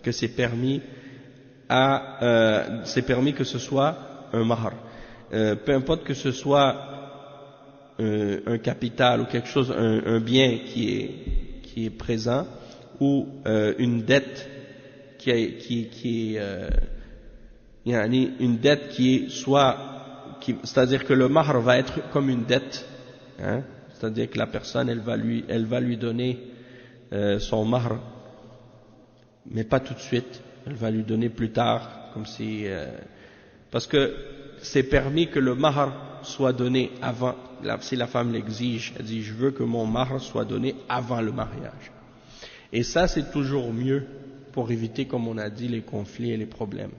que c'est permis que ce soit un mahr. Peu importe que ce soit un capital ou quelque chose, un bien qui est présent, ou une dette une dette qui est c'est-à-dire que le mahr va être comme une dette, hein, c'est-à-dire que la personne elle va lui donner son mahr, mais pas tout de suite, elle va lui donner plus tard, comme si parce que c'est permis que le mahr soit donné avant, si la femme l'exige, elle dit je veux que mon mahr soit donné avant le mariage. Et ça c'est toujours mieux pour éviter, comme on a dit, les conflits et les problèmes.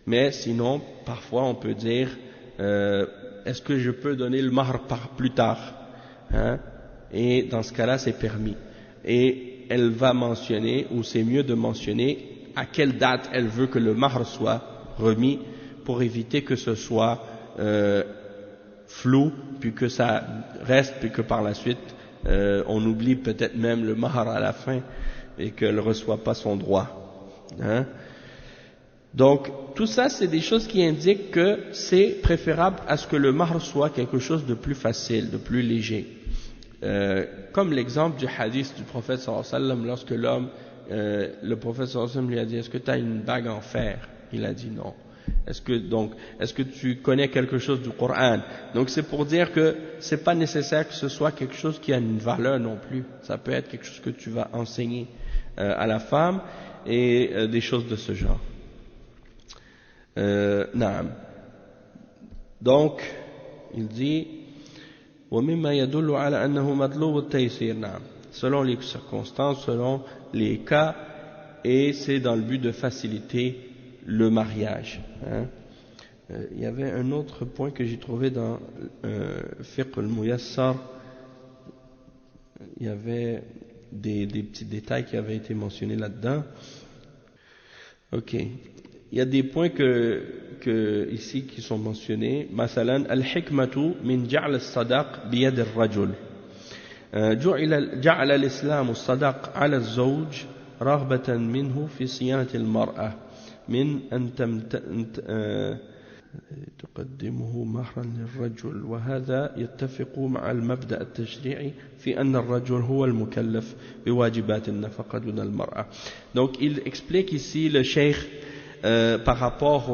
Mais sinon, parfois on peut dire est-ce que je peux donner le mahr plus tard, hein? Et dans ce cas-là c'est permis. Et elle va mentionner, ou c'est mieux de mentionner à quelle date elle veut que le mahr soit remis, pour éviter que ce soit flou, puis que ça reste, puis que par la suite on oublie peut-être même le mahr à la fin et qu'elle ne reçoit pas son droit, hein? Donc tout ça c'est des choses qui indiquent que c'est préférable à ce que le mahr soit quelque chose de plus facile, de plus léger, comme l'exemple du hadith du prophète sallallahu alayhi wa sallam, lorsque le prophète sallallahu alayhi wa sallam lui a dit est-ce que tu as une bague en fer? Il a dit non. Est-ce que tu connais quelque chose du Coran? Donc c'est pour dire que c'est pas nécessaire que ce soit quelque chose qui a une valeur non plus. Ça peut être quelque chose que tu vas enseigner à la femme, et des choses de ce genre. Naam. Donc il dit ومما يدل على أنه مطلوب التيسير. نعم. Selon les circonstances, selon les cas, et c'est dans le but de faciliter le mariage, hein. Il y avait un autre point que j'ai trouvé dans Fiqh al-Muyassar. Il y avait des petits détails qui avaient été mentionnés là-dedans. Ok. Il y a des points ici qui sont mentionnés. Masalan, al-hikmatu min ja'al as-sadaq biyad ar-rajul. جعل الإسلام الصداق على الزوج رغبة منه في صيانة المرأة من أن تقدمه مهرا للرجل، وهذا يتفق مع المبدأ التشريعي في أن الرجل هو المكلف بواجبات النفقة دون المرأة. Donc il explique ici le cheikh par rapport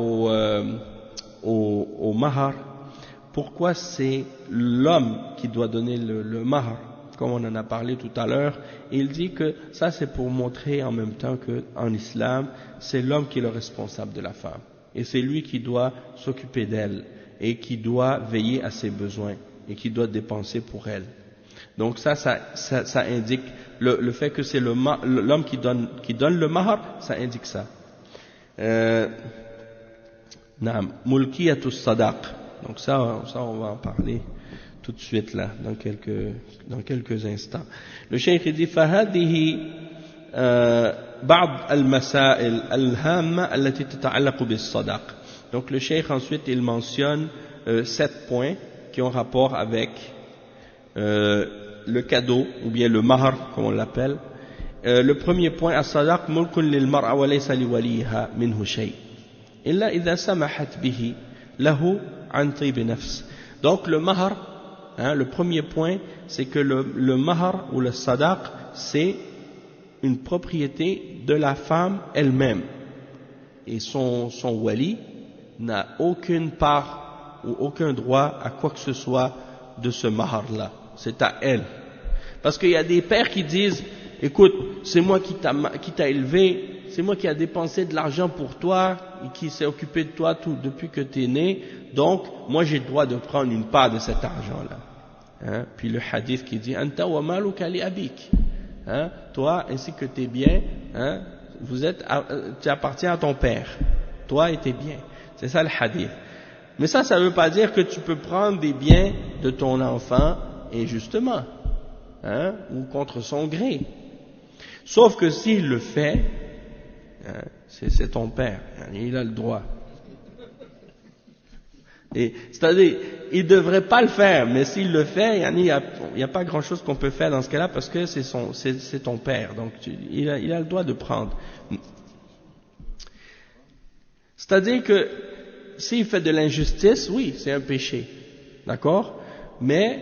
au mahar, pourquoi c'est l'homme qui doit donner le mahar, comme on en a parlé tout à l'heure. Il dit que ça c'est pour montrer en même temps qu'en islam c'est l'homme qui est le responsable de la femme, et c'est lui qui doit s'occuper d'elle et qui doit veiller à ses besoins et qui doit dépenser pour elle. Donc ça indique le fait que c'est l'homme qui donne le mahar, ça indique ça. Naam, mulkiyatu sadaq. Donc ça on va en parler tout de suite là, dans quelques instants. Le cheikh dit فهذه بعض المسائل الهامة التي تتعلق بالصداق. Donc le cheikh ensuite il mentionne 7 points qui ont rapport avec le cadeau ou bien le mahr comme on l'appelle. Le premier point, as-sadaq mulkun lil mar'a wa laysa li waliha minhu shay illa idha samahat bihi lahu an tib nafs. Donc le mahr, hein, le premier point, c'est que le mahr ou le sadaq, c'est une propriété de la femme elle-même, et son wali n'a aucune part ou aucun droit à quoi que ce soit de ce mahr là, c'est à elle. Parce qu'il y a des pères qui disent écoute, c'est moi qui t'a élevé, c'est moi qui a dépensé de l'argent pour toi et qui s'est occupé de toi depuis que tu es né, donc moi j'ai le droit de prendre une part de cet argent-là. Hein? Puis le hadith qui dit Anta wa maluka li abik. Hein? Toi ainsi que tes biens, hein? Tu appartiens à ton père, toi et tes biens. C'est ça le hadith. Mais ça veut pas dire que tu peux prendre des biens de ton enfant injustement, hein, ou contre son gré. Sauf que s'il le fait, hein, c'est ton père, hein, il a le droit. C'est-à-dire, il ne devrait pas le faire, mais s'il le fait, il n'y a pas grand-chose qu'on peut faire dans ce cas-là parce que c'est ton père, donc il a le droit de prendre. C'est-à-dire que s'il fait de l'injustice, oui, c'est un péché, d'accord? Mais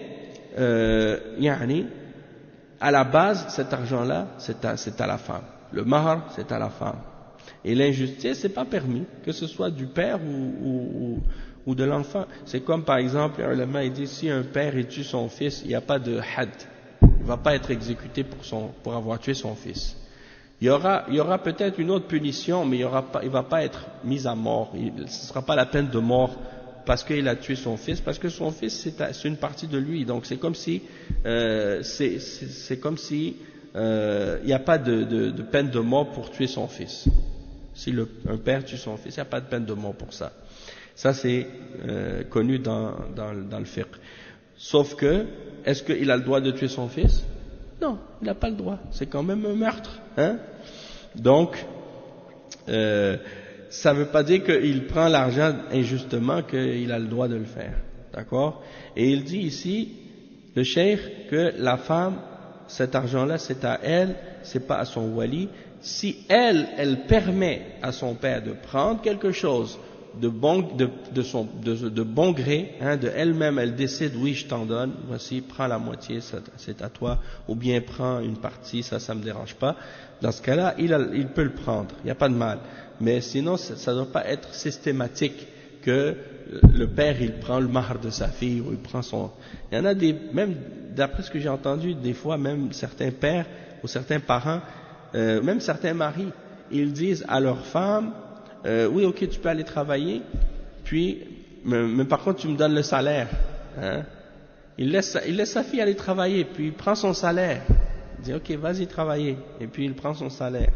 à la base, cet argent-là, c'est à la femme. Le mahar, c'est à la femme. Et l'injustice, c'est pas permis, que ce soit du père ou de l'enfant. C'est comme par exemple, un ulama il dit, si un père il tue son fils, il n'y a pas de had. Il va pas être exécuté pour avoir tué son fils. Il y aura peut-être une autre punition, mais il va pas être mis à mort. Ce ne sera pas la peine de mort parce qu'il a tué son fils, parce que son fils c'est une partie de lui. Donc c'est comme si c'est comme si il n'y a pas de peine de mort pour tuer son fils. Si un père tue son fils, il n'y a pas de peine de mort pour ça. Ça c'est connu dans le fiqh. Sauf que, est-ce qu'il a le droit de tuer son fils? Non, il n'a pas le droit. C'est quand même un meurtre, hein? Donc, ça ne veut pas dire qu'il prend l'argent injustement, qu'il a le droit de le faire, d'accord? Et il dit ici, le cheikh, que la femme, cet argent-là, c'est à elle, c'est pas à son wali. Si elle permet à son père de prendre quelque chose de bon gré, hein, de elle-même, elle décide, oui, je t'en donne, voici, prends la moitié, c'est à toi, ou bien prends une partie, ça me dérange pas. Dans ce cas-là, il peut le prendre, il n'y a pas de mal. Mais sinon, ça ne doit pas être systématique que le père, il prend le mahar de sa fille, ou il prend son... Il y en a même d'après ce que j'ai entendu, des fois, même certains pères, ou certains parents, même certains maris, ils disent à leur femme, oui, ok, tu peux aller travailler, puis, mais par contre, tu me donnes le salaire. Hein? Il laisse sa fille aller travailler, puis il prend son salaire. Il dit, ok, vas-y travailler, et puis il prend son salaire.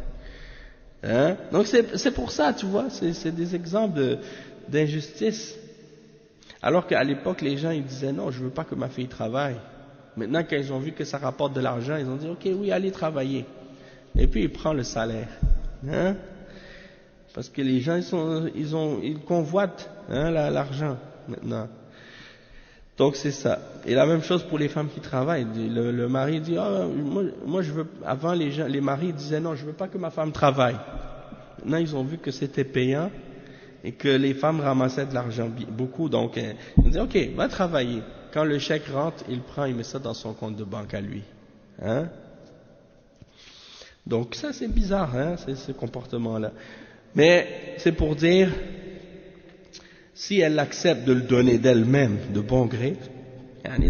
Hein? Donc c'est pour ça, tu vois, c'est des exemples d'injustice. Alors qu'à l'époque, les gens ils disaient, non, je veux pas que ma fille travaille. Maintenant, quand ils ont vu que ça rapporte de l'argent, ils ont dit, ok, oui, allez travailler. Et puis il prend le salaire. Hein? Parce que les gens, ils convoitent, hein, l'argent, maintenant. Donc c'est ça. Et la même chose pour les femmes qui travaillent. Le mari dit, moi je veux, avant les maris disaient, non, je veux pas que ma femme travaille. Maintenant ils ont vu que c'était payant et que les femmes ramassaient de l'argent beaucoup, donc ils disaient, ok, va travailler. Quand le chèque rentre, il met ça dans son compte de banque à lui. Hein? Donc ça c'est bizarre, hein, ce comportement-là. Mais c'est pour dire, si elle accepte de le donner d'elle-même, de bon gré,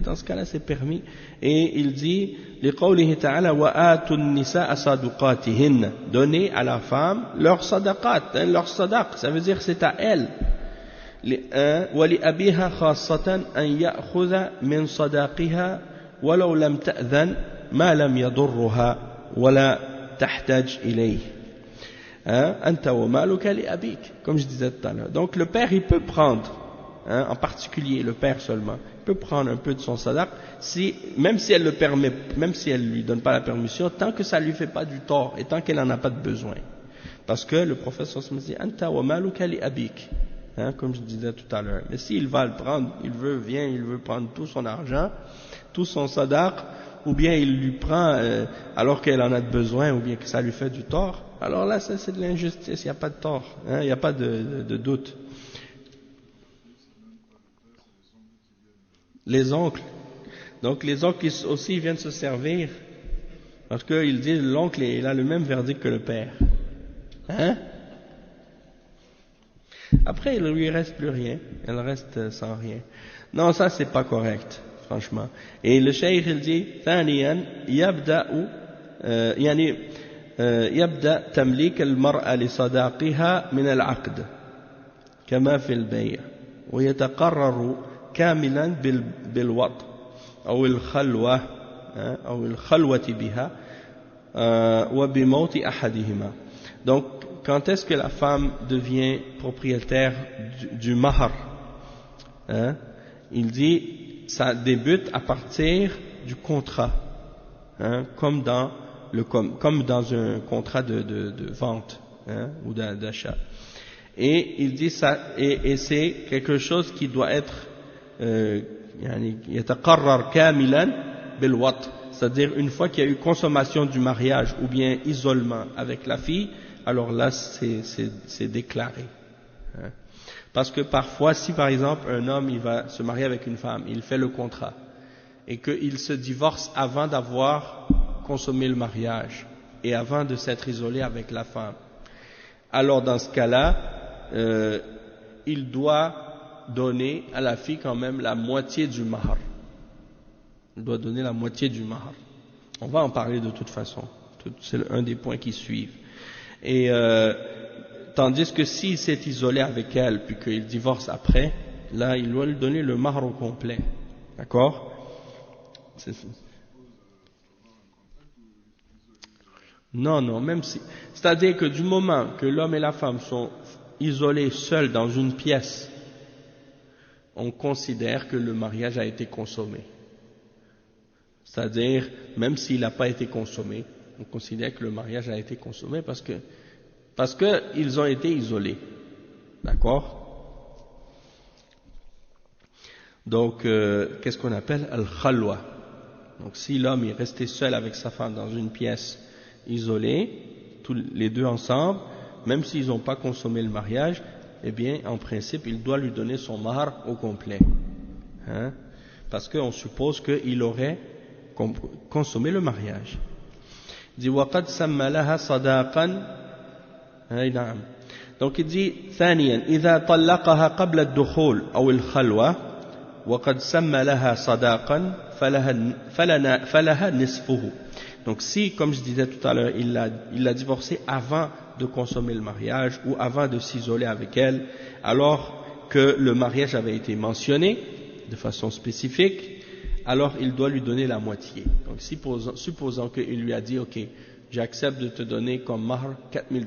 dans ce cas-là c'est permis. Et il dit, لِقَوْلِهِ تَعَالَى وَآتُوا النِّسَاءَ صَدُقَاتِهِنَّ, donner à la femme leur sadaqat, leur sadaq, ça veut dire c'est à elle. وَلِأَبِيهَا خَاصَّةً أَنْ يَأْخُذَ مِنْ صَدَاقِهَا وَلَوْ لَمْ تَأْذَنْ مَا لَمْ يَضُرُّهَا وَلَا تَحْتَاجْ إِلَيْهِ. Anta wa maluka li abik, comme je disais tout à l'heure. Donc le père il peut prendre, hein, en particulier le père seulement, il peut prendre un peu de son sadaq, même si elle le permet, même si elle lui donne pas la permission, tant que ça lui fait pas du tort et tant qu'elle en a pas de besoin. Parce que le prophète sallallahu alayhi wa sallam dit Anta wa maluka li abik, hein, comme je disais tout à l'heure. Mais s'il va le prendre, il veut prendre tout son argent, tout son sadaq, ou bien il lui prend alors qu'elle en a besoin, ou bien que ça lui fait du tort, alors là ça c'est de l'injustice, il n'y a pas de tort, hein, il n'y a pas de doute. Les oncles, donc les oncles aussi viennent se servir, parce qu'ils disent l'oncle il a le même verdict que le père, hein? Après il ne lui reste plus rien, elle reste sans rien. Non, ça c'est pas correct, franchement. Et le cheikh il dit ثانيا يبدأ تمليك المرأة لصداقها من العقد كما في البيع ويتقرر كاملا بالوط أو الخلوة بها وبموت أحدهما. Donc quand est-ce que la femme devient propriétaire du mahar, hein, il dit ça débute à partir du contrat, hein, comme dans un contrat de vente, hein, ou d'achat. Et il dit ça, et c'est quelque chose qui doit être يتقرر كاملا بالوط, c'est-à-dire une fois qu'il y a eu consommation du mariage ou bien isolement avec la fille, alors là c'est déclaré, hein. Parce que parfois, si par exemple un homme il va se marier avec une femme, il fait le contrat et qu'il se divorce avant d'avoir consommé le mariage et avant de s'être isolé avec la femme, alors dans ce cas-là, il doit donner à la fille quand même la moitié du mahar. Il doit donner la moitié du mahar. On va en parler de toute façon. C'est un des points qui suivent. Et tandis que s'il s'est isolé avec elle puis qu'il divorce après, là il doit lui donner le mahar au complet. D'accord? Non, même si. C'est-à-dire que du moment que l'homme et la femme sont isolés seuls dans une pièce, on considère que le mariage a été consommé. C'est-à-dire, même s'il n'a pas été consommé, on considère que le mariage a été consommé parce que ils ont été isolés. D'accord? Donc, qu'est-ce qu'on appelle al-khalwa? Donc, si l'homme est resté seul avec sa femme dans une pièce isolée, tous les deux ensemble, même s'ils n'ont pas consommé le mariage, eh bien, en principe, il doit lui donner son mahar au complet, hein? Parce qu'on suppose qu'il aurait consommé le mariage. Il dit وَقَدْ سَمَّ لَهَا صَدَاقًا. Donc il dit ثانيا إذا طلقها قبل الدخول أو الخلوة وقد سمى لها صداقا فلها نصفه. Donc si, comme je disais tout à l'heure, il l'a divorcée avant de consommer le mariage ou avant de s'isoler avec elle, alors que le mariage avait été mentionné de façon spécifique, alors il doit lui donner la moitié. Donc supposons qu'il lui a dit, ok, j'accepte de te donner comme mahr $4000,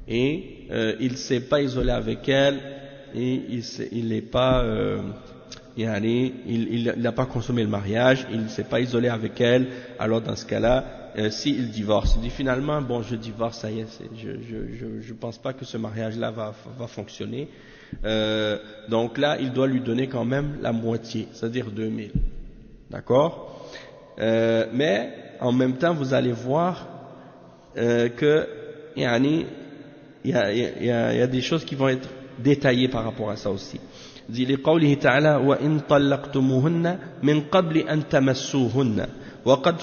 et il ne s'est pas isolé avec elle, et il n'est pas il n'a pas consommé le mariage, il ne s'est pas isolé avec elle, alors dans ce cas-là, s'il divorce, il dit finalement, bon, je divorce, ça y est, je pense pas que ce mariage-là va fonctionner, donc là, il doit lui donner quand même la moitié, c'est-à-dire 2000, d'accord? Mais en même temps, vous allez voir que il y a des choses qui vont être détaillées par rapport à ça aussi. لقوله تعالى وإن طلقتموهن من قبل أن تمسوهن وقد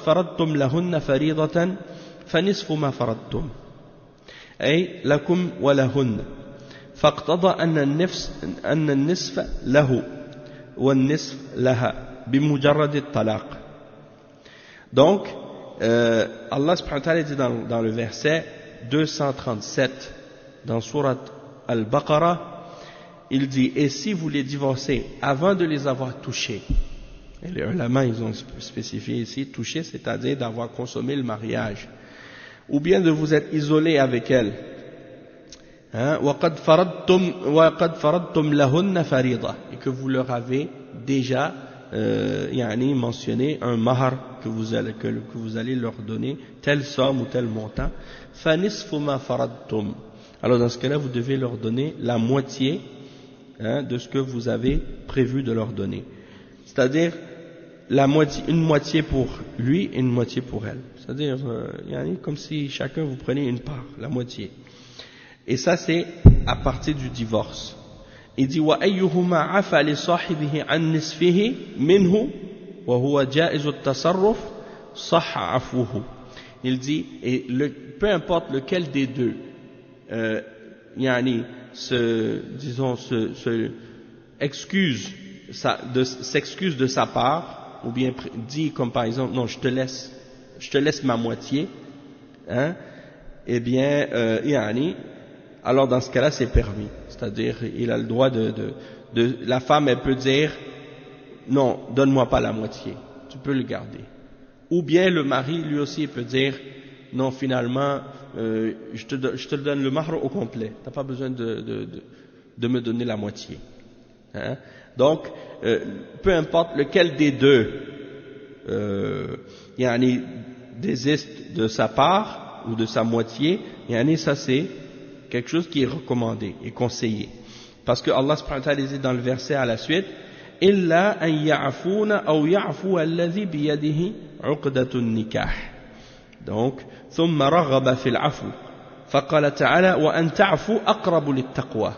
فرضتم لهن فريضة فنصف ما فرضتم أي لكم ولهن فاقتضى أن النصف له والنصف لها بمجرد الطلاق. Donc Allah subhanahu wa ta'ala dit dans le verset 237 dans sourate Al-Baqarah, il dit, et si vous les divorcez avant de les avoir touchés, et les ulama ils ont spécifié ici, toucher, c'est-à-dire d'avoir consommé le mariage, ou bien de vous être isolé avec elles, hein, وَقَدْ فَرَضْتُمْ لَهُنَّ فَرِيضَةً, et que vous leur avez déjà mentionné un mahar que vous allez leur donner, telle somme ou tel montant, فَنِصْفُ مَا فَرَضْتُمْ, alors dans ce cas-là vous devez leur donner la moitié, hein, de ce que vous avez prévu de leur donner, c'est-à-dire une moitié pour lui et une moitié pour elle, c'est-à-dire comme si chacun vous prenait une part, la moitié, et ça c'est à partir du divorce. Il dit وَأَيُّهُمَا عَفَى لِصَاحِبِهِ عَنْ نِصْفِهِ مِنْهُ وَهُوَ جَائِزُ التَّصَرُّفِ صَحَّ عَفْوُهُ. Il dit, et peu importe lequel des deux s'excuse de sa part, ou bien dit comme par exemple, non, je te laisse ma moitié, hein, eh bien, alors dans ce cas-là c'est permis, c'est-à-dire il a le droit la femme elle peut dire, non, donne-moi pas la moitié, tu peux le garder, ou bien le mari lui aussi peut dire, non, finalement je te donne le mahr au complet, t'as pas besoin de me donner la moitié. Hein? Donc, peu importe lequel des deux yani désiste de sa part ou de sa moitié, yani ça c'est quelque chose qui est recommandé et conseillé. Parce que Allah subhanahu wa ta'ala dit dans le verset à la suite, إِلَّا أَن يَعْفُونَ أَوْ يَعْفُوَ الَّذِي بِيَدِهِ عُقْدَةُ النِّكَاحِ. Donc, ثُمَّ رَغَبَ فِي الْعَفْوِ فَقَالَ تَعَالَى وَأَن تَعْفُوا أَقْرَبُ لِلتَّقْوَى.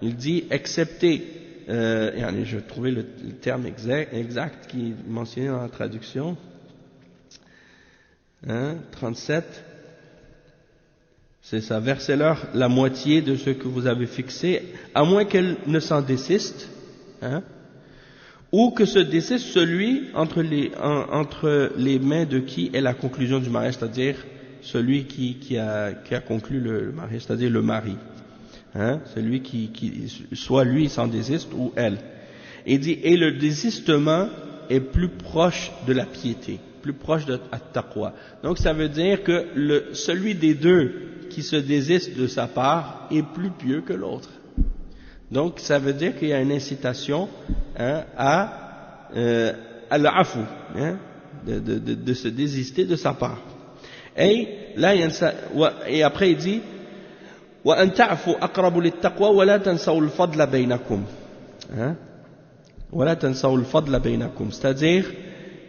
Il dit, excepté, je vais trouver le terme exact qui est mentionné dans la traduction, 37, c'est ça, versez-leur la moitié de ce que vous avez fixé, à moins qu'elle ne s'en désiste, ou que se désiste celui entre les mains de qui est la conclusion du mariage, c'est-à-dire celui qui a conclu le mariage, c'est-à-dire le mari. Celui qui soit lui s'en désiste ou elle. Il dit, et le désistement est plus proche de la piété, plus proche de at-taqwa. Donc ça veut dire que celui des deux qui se désiste de sa part est plus pieux que l'autre. Donc ça veut dire qu'il y a une incitation à l'afou, de se désister de sa part. Et là, et après il dit, وَأَن تَعْفُوا أَقْرَبُ لِلتَّقْوَى وَلَا تَنْسَوْا الْفَضْلَ بَيْنَكُمْ. وَلَا تَنْسَوْا الْفَضْلَ بَيْنَكُمْ. C'est-à-dire,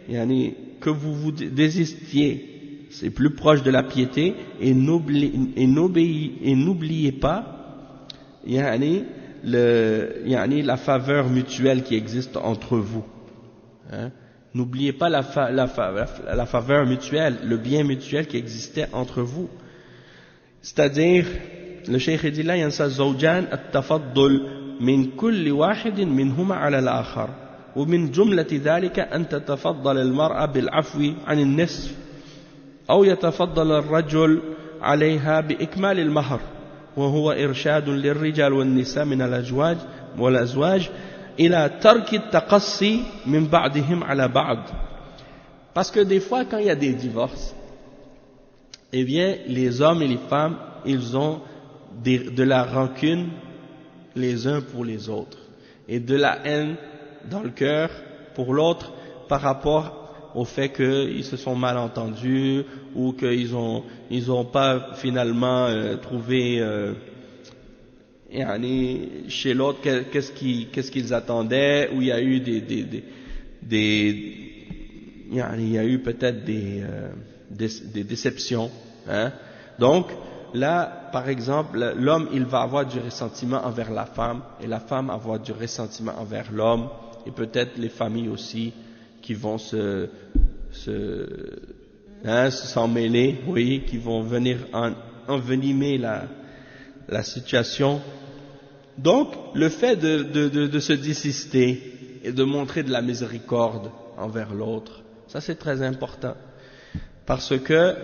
que vous vous désistiez, c'est plus proche de la piété, et n'oubliez pas, la faveur mutuelle qui existe entre vous. N'oubliez pas la faveur mutuelle, le bien mutuel qui existait entre vous. C'est-à-dire, le cheikh dit là, ينسى الزوجان التفضل من كل واحد منهما على الآخر ومن جملة ذلك أن تتفضل المرأة بالعفو عن النصف أو يتفضل الرجل عليها بإكمال المهر وهو إرشاد للرجال والنساء من والأزواج إلى ترك التقصي من بعضهم على بعض. Parce que des fois quand il y a des divorces, eh bien les hommes et les femmes, ils ont de la rancune les uns pour les autres et de la haine dans le cœur pour l'autre par rapport au fait qu'ils se sont mal entendus ou qu'ils ont pas finalement trouvé chez l'autre qu'est-ce qu'ils attendaient, ou il y a eu il y a eu peut-être des déceptions, Donc là, par exemple, l'homme, il va avoir du ressentiment envers la femme, et la femme avoir du ressentiment envers l'homme, et peut-être les familles aussi qui vont s'en mêler, oui, qui vont venir envenimer la situation. Donc, le fait de se désister et de montrer de la miséricorde envers l'autre, ça c'est très important, parce que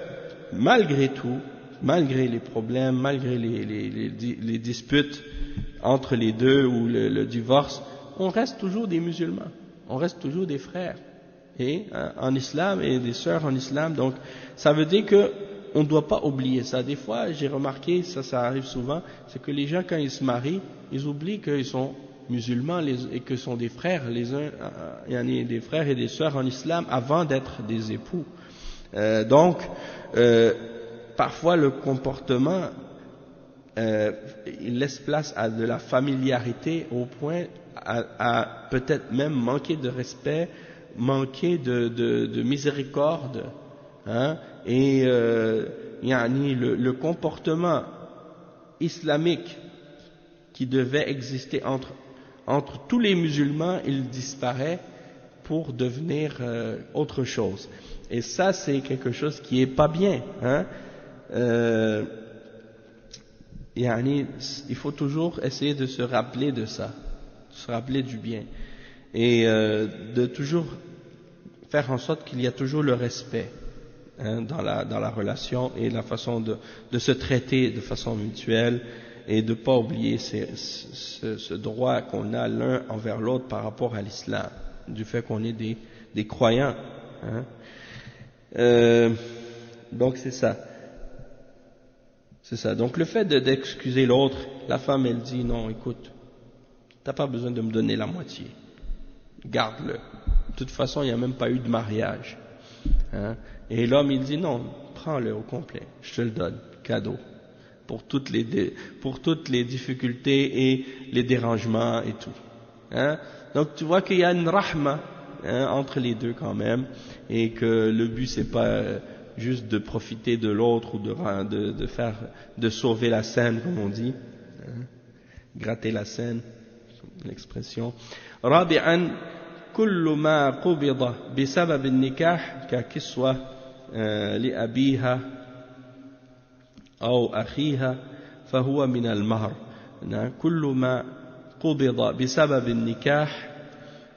malgré tout, malgré les problèmes, malgré les disputes entre les deux ou le divorce, on reste toujours des musulmans, on reste toujours des frères en islam et des sœurs en islam. Donc ça veut dire que on ne doit pas oublier ça. Des fois j'ai remarqué, ça arrive souvent, c'est que les gens quand ils se marient, ils oublient qu'ils sont musulmans et que sont des frères, les uns, il y en a des frères et des sœurs en islam avant d'être des époux. Parfois le comportement il laisse place à de la familiarité au point à peut-être même manquer de respect, manquer de miséricorde, et le comportement islamique qui devait exister entre tous les musulmans, il disparaît pour devenir autre chose. Et ça, c'est quelque chose qui est pas bien, il faut toujours essayer de se rappeler de ça, de se rappeler du bien, et de toujours faire en sorte qu'il y a toujours le respect dans la relation et la façon de se traiter de façon mutuelle, et de ne pas oublier ce droit qu'on a l'un envers l'autre par rapport à l'islam, du fait qu'on est des croyants. Donc c'est ça. C'est ça. Donc le fait d'excuser l'autre, la femme elle dit non, écoute, t'as pas besoin de me donner la moitié, garde-le. De toute façon, il n'y a même pas eu de mariage. Hein? Et l'homme il dit non, prends-le au complet, je te le donne, cadeau, pour toutes les difficultés et les dérangements et tout. Hein? Donc tu vois qu'il y a une rahma entre les deux quand même, et que le but c'est pas juste de profiter de l'autre ou de sauver la scène comme on dit, hein? Gratter la scène, l'expression. رابعا كل ما قبض بسبب النكاح ككسوة لأبيها أو أخيها فهو من المهر. كل ما قبض بسبب النكاح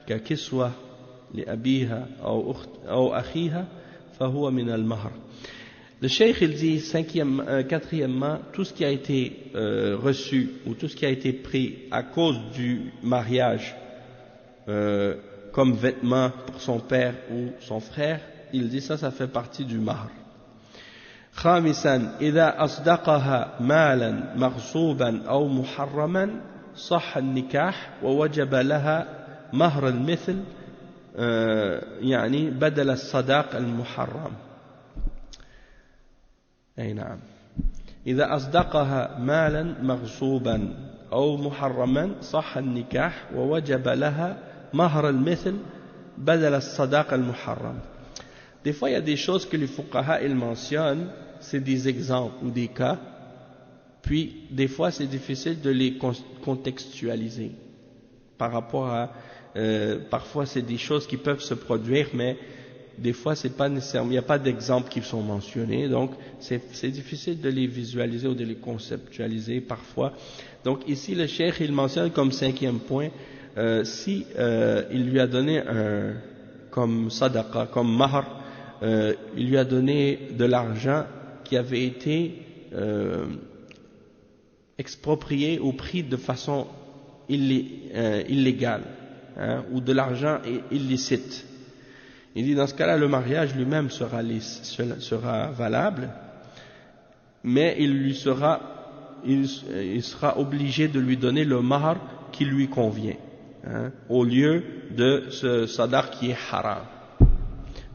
ككسوة لأبيها أو أخيها فهو من المهر. Le cheikh il dit quatrièmement, tout ce qui a été reçu ou tout ce qui a été pris à cause du mariage comme vêtement pour son père ou son frère, il dit ça fait partie du mahr. خامسا إذا أصدقها مالا مغصوبا أو محرما صح النكاح ووجب لها مهر المثل يعني بدل الصداق المحرم. أي نعم. إذا أصدقها مالا مغصوبا أو محرما صح النكاح ووجب لها مهر المثل بدل الصداق المحرم. Des fois, il y a des choses que les fuqaha ils mentionnent, c'est des exemples ou des cas, puis des fois c'est difficile de les contextualiser par rapport à parfois c'est des choses qui peuvent se produire, mais des fois c'est pas nécessairement, il n'y a pas d'exemples qui sont mentionnés, donc c'est difficile de les visualiser ou de les conceptualiser parfois. Donc ici le cheikh il mentionne comme cinquième point, si il lui a donné comme sadaqa, comme mahr, il lui a donné de l'argent qui avait été exproprié ou pris de façon illégale, hein, ou de l'argent illicite. Il dit dans ce cas-là le mariage lui-même sera valable, mais il sera obligé de lui donner le mahr qui lui convient, hein, au lieu de ce sadaq qui est haram.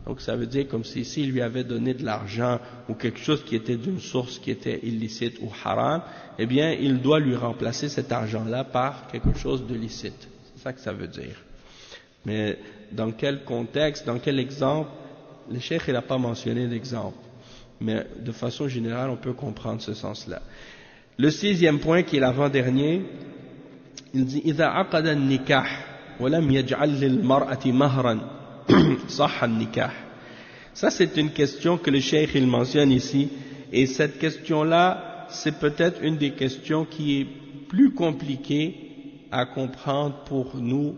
Donc ça veut dire comme s'il lui avait donné de l'argent ou quelque chose qui était d'une source qui était illicite ou haram, eh bien il doit lui remplacer cet argent-là par quelque chose de licite. C'est ça que ça veut dire. Mais dans quel contexte, dans quel exemple, le cheikh il n'a pas mentionné d'exemple. Mais de façon générale, on peut comprendre ce sens-là. Le sixième point qui est l'avant-dernier, il dit إذا عقد النكاح ولم يجعل للمرأة مهرا صح النكاح. Ça c'est une question que le cheikh il mentionne ici, et cette question-là c'est peut-être une des questions qui est plus compliquée à comprendre pour nous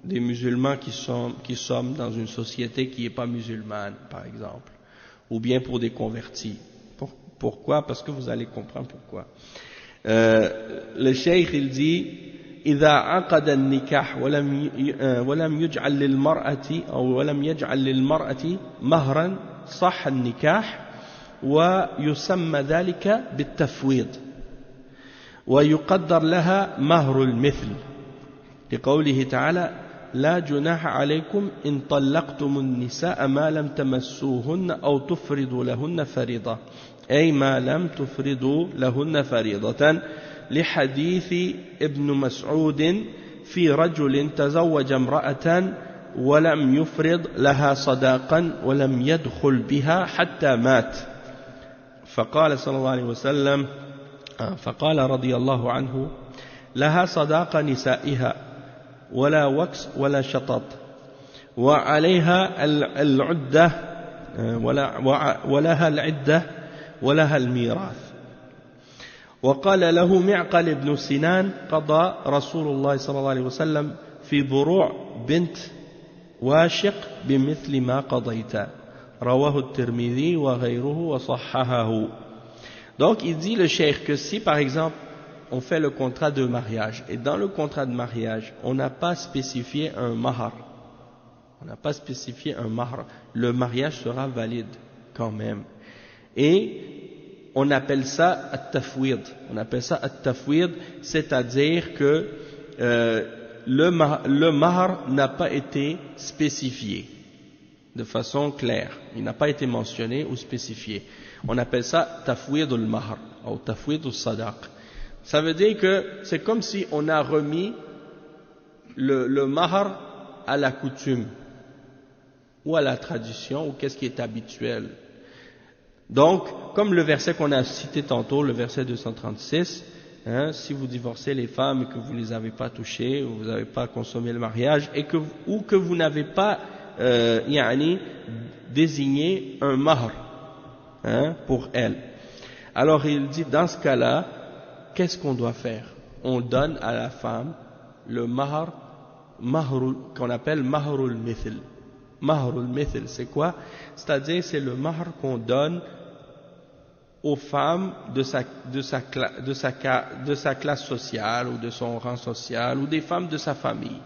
des musulmans qui sommes dans une société qui n'est pas musulmane par exemple, ou bien pour des convertis. Pourquoi? Parce que vous allez comprendre pourquoi. Le cheikh il dit إذا عقد النكاح ولم يجعل للمرأة أو ولم يجعل للمرأة مهرا صح النكاح ويسمى ذلك بالتفويض ويقدر لها مهر المثل لقوله تعالى لا جناح عليكم إن طلقتم النساء ما لم تمسوهن أو تفرضوا لهن فريضة أي ما لم تفرضوا لهن فريضة لحديث ابن مسعود في رجل تزوج امرأة ولم يفرض لها صداقا ولم يدخل بها حتى مات فقال صلى الله عليه وسلم فقال رضي الله عنه لها صداق نسائها ولا وكس ولا شطط وعليها العدة ولها العدة ولها الميراث. وقال له معقل بن سنان قضى رسول الله صلى الله عليه وسلم في بروع بنت واشق بمثل ما قضيت رواه الترمذي وغيره وصححه. Donc il dit le cheikh que si par exemple on fait le contrat de mariage et dans le contrat de mariage on n'a pas spécifié un mahr, le mariage sera valide quand même. Et on appelle ça at-tafwid. On appelle ça at-tafwid, c'est-à-dire que le mahr n'a pas été spécifié de façon claire. Il n'a pas été mentionné ou spécifié. On appelle ça tafwid al-mahr ou tafwid al-sadaq. Ça veut dire que c'est comme si on a remis le mahr à la coutume ou à la tradition ou qu'est-ce qui est habituel. Donc, comme le verset qu'on a cité tantôt, le verset 236, si vous divorcez les femmes et que vous ne les avez pas touchées, ou vous n'avez pas consommé le mariage, ou que vous n'avez pas désigné un mahr pour elle. Alors il dit, dans ce cas-là, qu'est-ce qu'on doit faire? On donne à la femme le mahr qu'on appelle mahrul mithl. Mahrul mithl, c'est quoi? C'est-à-dire, c'est le mahr qu'on donne aux femmes de sa classe sociale ou de son rang social ou des femmes de sa famille.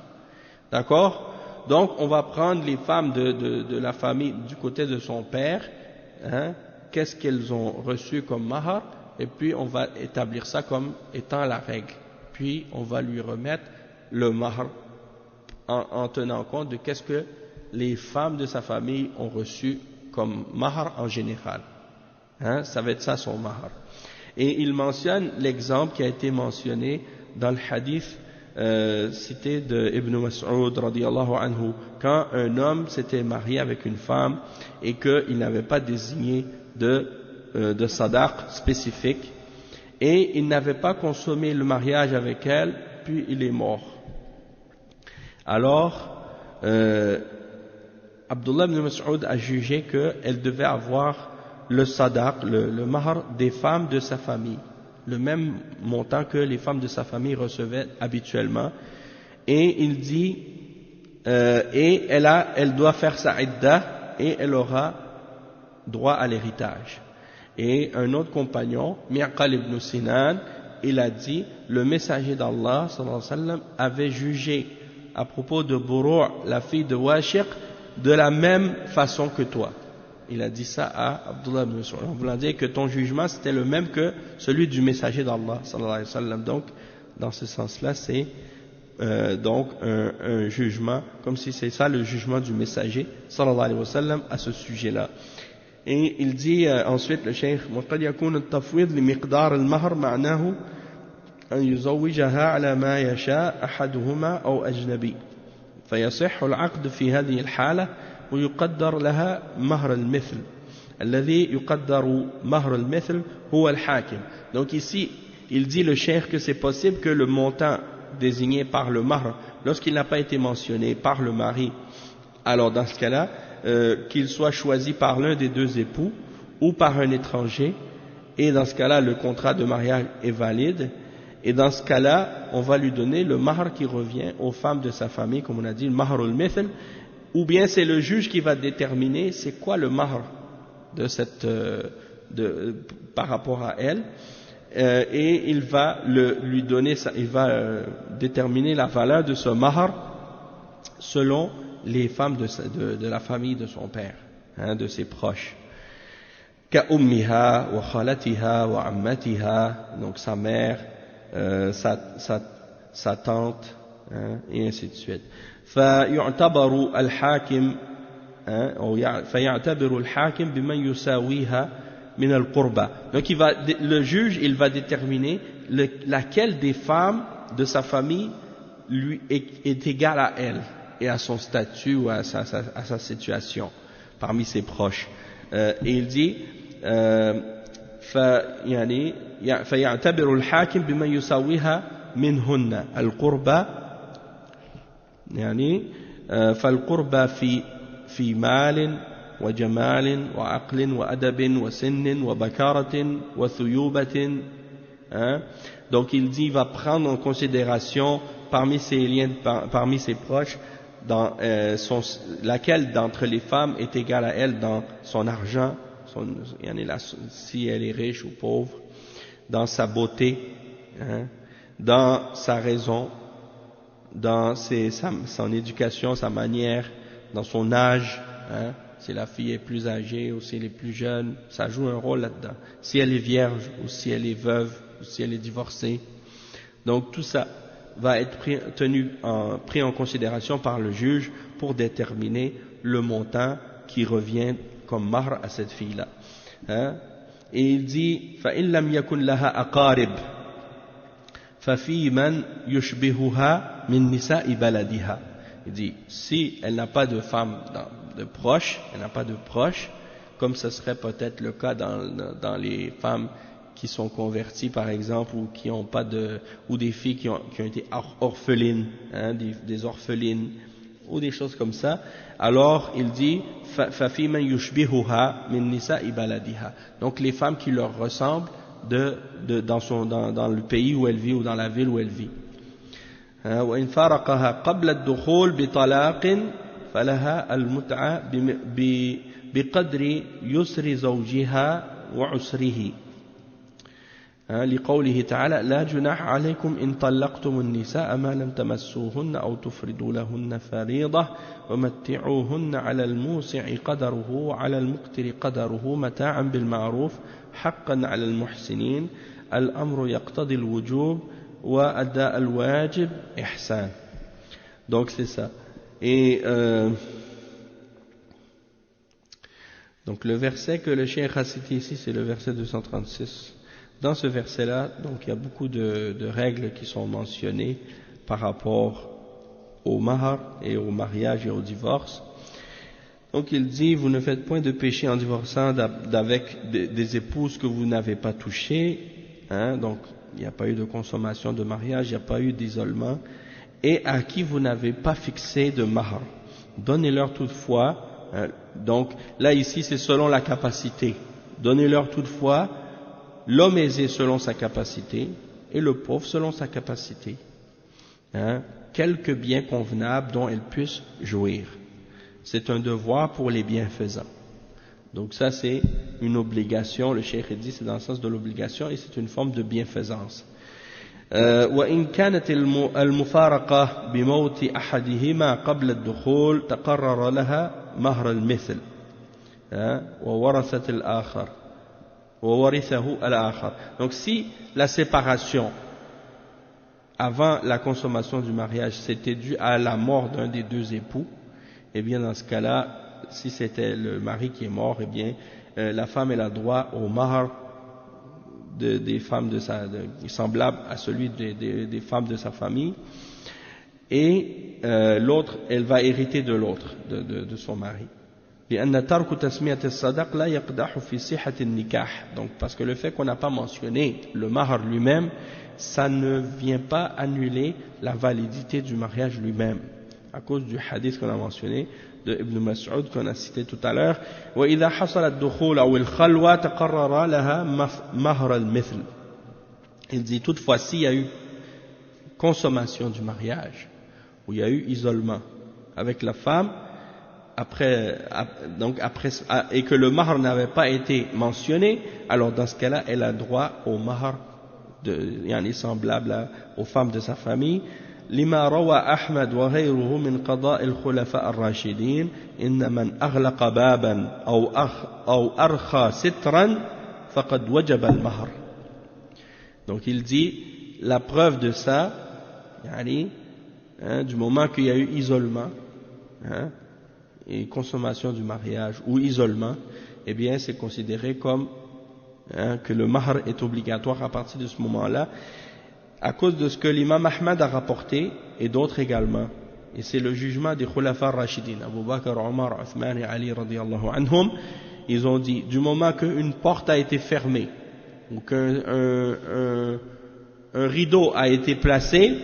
D'accord? Donc, on va prendre les femmes de la famille du côté de son père, qu'est-ce qu'elles ont reçu comme mahr, et puis on va établir ça comme étant la règle. Puis, on va lui remettre le mahr en tenant compte de qu'est-ce que les femmes de sa famille ont reçu comme mahr en général. Ça va être ça son mahr. Et il mentionne l'exemple qui a été mentionné dans le hadith cité de Ibn Mas'ud radiyallahu anhu, quand un homme s'était marié avec une femme et qu'il n'avait pas désigné de sadaq spécifique et il n'avait pas consommé le mariage avec elle, puis il est mort. Alors Abdullah ibn Mas'ud a jugé qu'elle devait avoir le sadaq, le mahr des femmes de sa famille, le même montant que les femmes de sa famille recevaient habituellement. Et il dit, et elle doit faire sa idda et elle aura droit à l'héritage. Et un autre compagnon, Mi'qal ibn Sinan, il a dit, le messager d'Allah sallallahu alayhi wa sallam avait jugé à propos de Buru', la fille de Washiq, de la même façon que toi. Il a dit ça à Abdullah ibn Mas'ud. On voulait dire que ton jugement c'était le même que celui du messager d'Allah sallallahu alayhi wa sallam. Donc, dans ce sens-là, c'est donc un jugement, comme si c'est ça le jugement du messager sallallahu alayhi wa sallam à ce sujet-là. Et il dit ensuite le cheikh, وقد يكون التفويض لمقدار المهر معناه أن يزوجها على ما يشاء أحدهما أو أجنبي فيصح العقد في هذه الحالة ويقدر لها مهر المثل الذي يقدر مهر المثل هو الحاكم. Donc ici il dit le cheikh que c'est possible que le montant désigné par le mahr, lorsqu'il n'a pas été mentionné par le mari, alors dans ce cas-là qu'il soit choisi par l'un des deux époux ou par un étranger, et dans ce cas-là le contrat de mariage est valide, et dans ce cas-là on va lui donner le mahr qui revient aux femmes de sa famille, comme on a dit, le mahrul mithl, ou bien c'est le juge qui va déterminer c'est quoi le mahr de cette par rapport à elle, et il va lui donner il va déterminer la valeur de ce mahr selon les femmes de la famille de son père, de ses proches. Ka ummiha wa khalatiha wa ammatiha, donc sa mère, sa tante, et ainsi de suite. فيعتبر الحاكم فيعتبر الحاكم بمن يساويها من القربى. Donc le juge il va déterminer laquelle des femmes de sa famille lui est égale à elle et à son statut ou à sa situation parmi ses proches. Et il dit فيعتبر الحاكم بمن يساويها منهن القربى يعني فالقربى في مال وجمال وعقل وأدب وسن وبكارة وثيوبة. Donc il dit, il va prendre en considération parmi ses liens, parmi ses proches, laquelle d'entre les femmes est égale à elle dans son argent, si elle est riche ou pauvre, dans sa beauté, dans sa raison, dans son éducation, sa manière, dans son âge, si la fille est plus âgée ou si elle est plus jeune, ça joue un rôle là-dedans. Si elle est vierge ou si elle est veuve ou si elle est divorcée. Donc tout ça va être pris en considération par le juge pour déterminer le montant qui revient comme mahr à cette fille-là. Hein? Et il dit فَإِن لَمْ يَكُنْ لَهَا أَقَارِبْ فَفِي مَنْ يُشْبِهُهَا مِنْ نِسَاءِ بَلَدِهَا. Il dit, si elle n'a pas de femme de proche, elle n'a pas de proche, comme ce serait peut-être le cas dans les femmes qui sont converties par exemple, ou qui ont pas de, ou des filles qui ont été orphelines, hein, des orphelines, ou des choses comme ça, alors il dit فَفِي مَنْ يُشْبِهُهَا مِنْ نِسَاءِ بَلَدِهَا. Donc les femmes qui leur ressemblent dans le pays où elle vit ou dans la ville où elle vit. وإن فارقها قبل الدخول بطلاق فلها المتعة بقدر يسر زوجها وعسره لقوله تعالى لا جناح عليكم إن طلقتم النساء ما لم تمسوهن أو تفردوا لهن فريضة ومتعوهن على الموسع قدره وعلى المقتر قدره متاعا بالمعروف حقا على المحسنين الأمر يقتضي الوجوب وأداء الواجب إحسان. Donc c'est ça. Et donc le verset que le cheikh a cité ici, c'est le verset 236. Dans ce verset-là, donc il y a beaucoup de règles qui sont mentionnées par rapport au mahar et au mariage et au divorce. Donc il dit, vous ne faites point de péché en divorçant d'avec des épouses que vous n'avez pas touchées, hein, donc il n'y a pas eu de consommation de mariage, il n'y a pas eu d'isolement, et à qui vous n'avez pas fixé de mahar. Donnez-leur toutefois, hein, donc là ici c'est selon la capacité, donnez-leur toutefois l'homme aisé selon sa capacité et le pauvre selon sa capacité, hein, quelques biens convenables dont elles puissent jouir. C'est un devoir pour les bienfaisants. Donc ça c'est une obligation, le cheikh dit c'est dans le sens de l'obligation et c'est une forme de bienfaisance. وإن كانت المفارقة بموت أحدهما قبل الدخول تقرر لها مهر المثل وورثت الآخر وورثه الآخر. Donc si la séparation avant la consommation du mariage c'était dû à la mort d'un des deux époux, eh bien dans ce cas-là, si c'était le mari qui est mort, eh bien la femme elle a droit au mahar des femmes semblable à celui des femmes de sa famille, et l'autre elle va hériter de l'autre, de son mari. Donc parce que le fait qu'on n'a pas mentionné le mahar lui-même, ça ne vient pas annuler la validité du mariage lui-même, à cause du hadith qu'on a mentionné de Ibn Mas'ud qu'on a cité tout à l'heure. وَإِذَا حَصَلَ الدُّخُولَ أَوْ الْخَلْوَةَ تَقَرَّرَ لَهَا مَهْرَ الْمِثْلِ. Il dit toutefois s'il y a eu consommation du mariage, où il y a eu isolement avec la femme, et que le mahar n'avait pas été mentionné, alors dans ce cas-là elle a droit au mahar semblable aux femmes de sa famille. لما روى أحمد وغيره من قضاء الخلفاء الراشدين إن من أغلق بابا أو أرخى سترا فقد وجب المهر. Donc il dit la preuve de ça, du moment qu'il y a eu isolement, et consommation du mariage ou isolement, eh bien c'est considéré comme que le mahar est obligatoire à partir de ce moment-là, à cause de ce que l'imam Ahmad a rapporté et d'autres également. Et c'est le jugement des Khulafa Rashidin, Abu Bakr, Omar, Uthman et Ali radiyallahu anhum. Ils ont dit, du moment qu'une porte a été fermée ou qu'un rideau a été placé,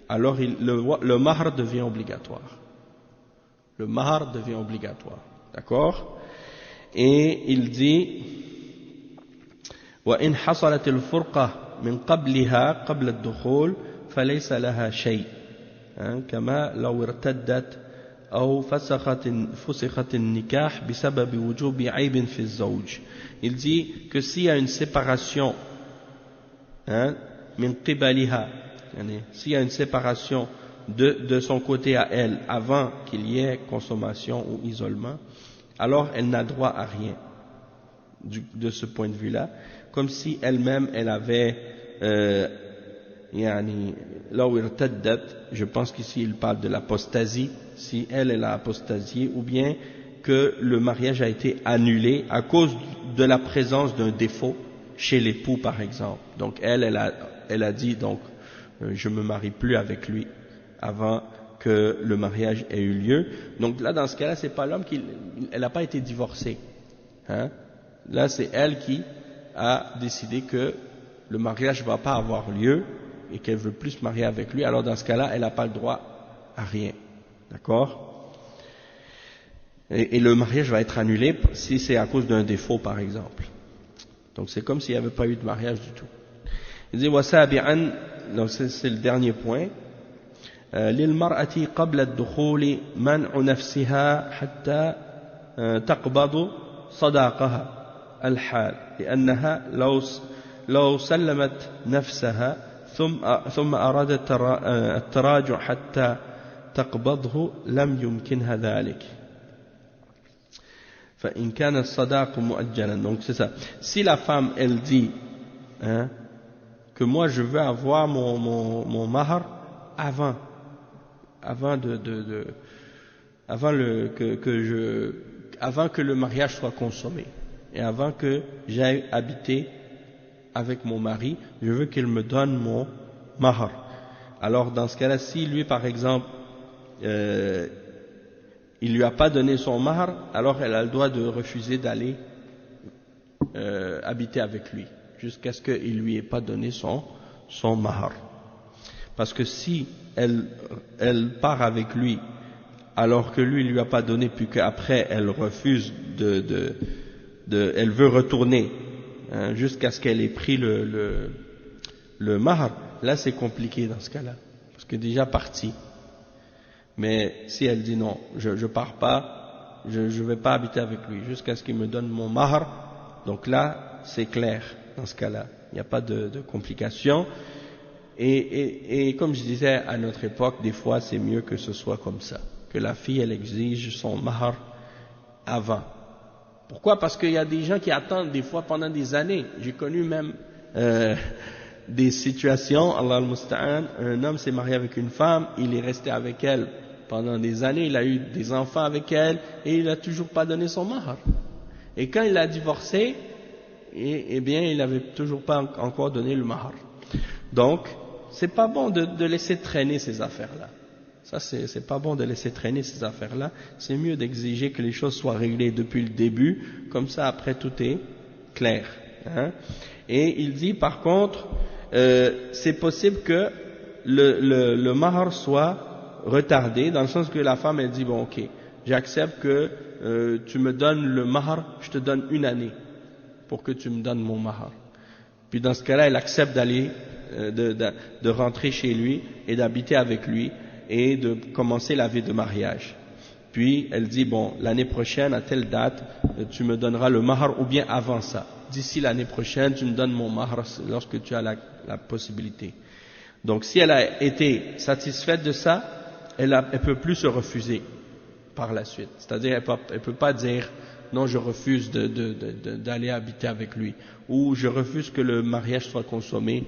alors le mahar devient obligatoire. Le mahar devient obligatoire. D'accord? Et il dit وَإِنْ حَصَلَتِ الْفُرْقَةِ من قبلها قبل الدخول فليس لها شيء كما لو ارتدت أو فسخت النكاح بسبب وجوب عيب في الزوج. Il dit que s'il y a une séparation من قبلها, s'il y a une séparation de son côté à elle, avant qu'il y ait consommation ou isolement, alors elle n'a droit à rien de ce point de vue-là, comme si elle-même, elle avait, je pense qu'ici il parle de l'apostasie, si elle a apostasié, ou bien que le mariage a été annulé à cause de la présence d'un défaut chez l'époux, par exemple. Donc elle a dit, donc, je me marie plus avec lui avant que le mariage ait eu lieu. Donc là, dans ce cas-là, c'est pas l'homme elle n'a pas été divorcée. Hein? Là, c'est elle qui a décidé que le mariage ne va pas avoir lieu et qu'elle veut plus se marier avec lui. Alors dans ce cas-là, elle n'a pas le droit à rien. D'accord? Et le mariage va être annulé si c'est à cause d'un défaut, par exemple. Donc c'est comme s'il n'y avait pas eu de mariage du tout. Il dit وسابعا, donc c'est le dernier point. للمرأة قبل الدخول منع نفسها حتى تقبض صداقها الحال لأنها لو سلمت نفسها ثم أرادت التراجع حتى تقبضه لم يمكنها ذلك فإن كان الصداق مؤجلا. Donc c'est ça. Si la femme elle dit que moi je veux avoir mon mahar avant que le mariage soit consommé et avant que j'aille habiter avec mon mari, je veux qu'il me donne mon mahar. Alors dans ce cas-là, si lui par exemple il lui a pas donné son mahar, alors elle a le droit de refuser d'aller habiter avec lui jusqu'à ce qu'il lui ait pas donné son mahar. Parce que si elle part avec lui alors que lui a pas donné, puis qu'après elle refuse elle veut retourner jusqu'à ce qu'elle ait pris le mahar, là c'est compliqué dans ce cas-là, parce que déjà parti. Mais si elle dit non, je pars pas, je vais pas habiter avec lui jusqu'à ce qu'il me donne mon mahar, donc là c'est clair dans ce cas-là, il n'y a pas de complications. Et comme je disais à notre époque, des fois c'est mieux que ce soit comme ça, que la fille elle exige son mahar avant. Pourquoi? Parce qu'il y a des gens qui attendent des fois pendant des années. J'ai connu même des situations, Allah al-Musta'an, un homme s'est marié avec une femme, il est resté avec elle pendant des années, il a eu des enfants avec elle et il n'a toujours pas donné son mahar. Et quand il a divorcé, eh bien il n'avait toujours pas encore donné le mahar. Donc c'est pas bon de laisser traîner ces affaires-là. Ça, c'est pas bon de laisser traîner ces affaires-là. C'est mieux d'exiger que les choses soient réglées depuis le début, comme ça après tout est clair. Hein. Et il dit par contre, c'est possible que le mahar soit retardé, dans le sens que la femme elle dit bon ok, j'accepte que tu me donnes le mahar, je te donne 1 année pour que tu me donnes mon mahar. Puis dans ce cas-là, elle accepte d'aller de rentrer chez lui et d'habiter avec lui et de commencer la vie de mariage. Puis elle dit bon, l'année prochaine à telle date tu me donneras le mahar, ou bien avant ça, d'ici l'année prochaine tu me donnes mon mahar lorsque tu as la possibilité. Donc si elle a été satisfaite de ça, elle peut plus se refuser par la suite, c'est-à-dire elle peut pas dire non, je refuse d'aller habiter avec lui, ou je refuse que le mariage soit consommé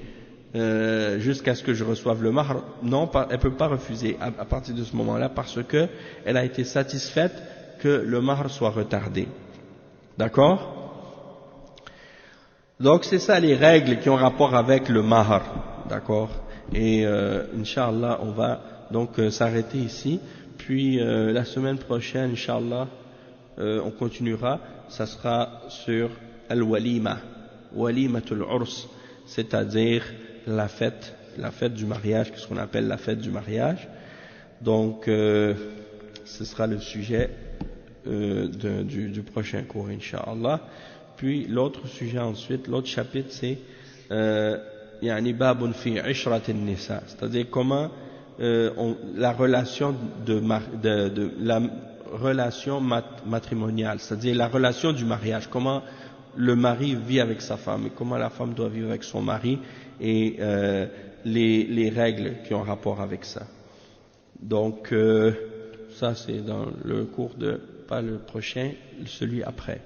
jusqu'à ce que je reçoive le mahar. Non, elle peut pas refuser à partir de ce moment-là, parce que elle a été satisfaite que le mahar soit retardé. D'accord? Donc c'est ça les règles qui ont rapport avec le mahar. D'accord? Et Inch'Allah, on va donc s'arrêter ici. Puis la semaine prochaine, Inch'Allah, on continuera. Ça sera sur al-walima, walimatul urs, c'est-à-dire la fête du mariage, ce qu'on appelle la fête du mariage. Donc ce sera le sujet du prochain cours, Inch'Allah. Puis l'autre sujet ensuite, l'autre chapitre, c'est yani babun fi ishrat an-nisa, c'est-à-dire comment la relation la relation matrimoniale, c'est-à-dire la relation du mariage, comment le mari vit avec sa femme et comment la femme doit vivre avec son mari, et les règles qui ont rapport avec ça. Donc, ça c'est dans le cours pas le prochain, celui après.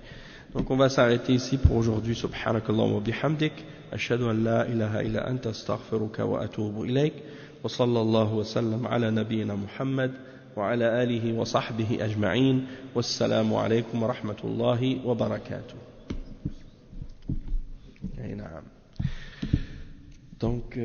Donc on va s'arrêter ici pour aujourd'hui. Subhanakallahumma wa bihamdik. Ashhadu an la ilaha illa anta astaghfiruka wa atubu ilayk. Wa sallallahu wa sallam ala nabiyyina Muhammad wa ala alihi wa sahbihi ajma'in. Wassalamu alaykum wa rahmatullahi wa barakatuh. Donc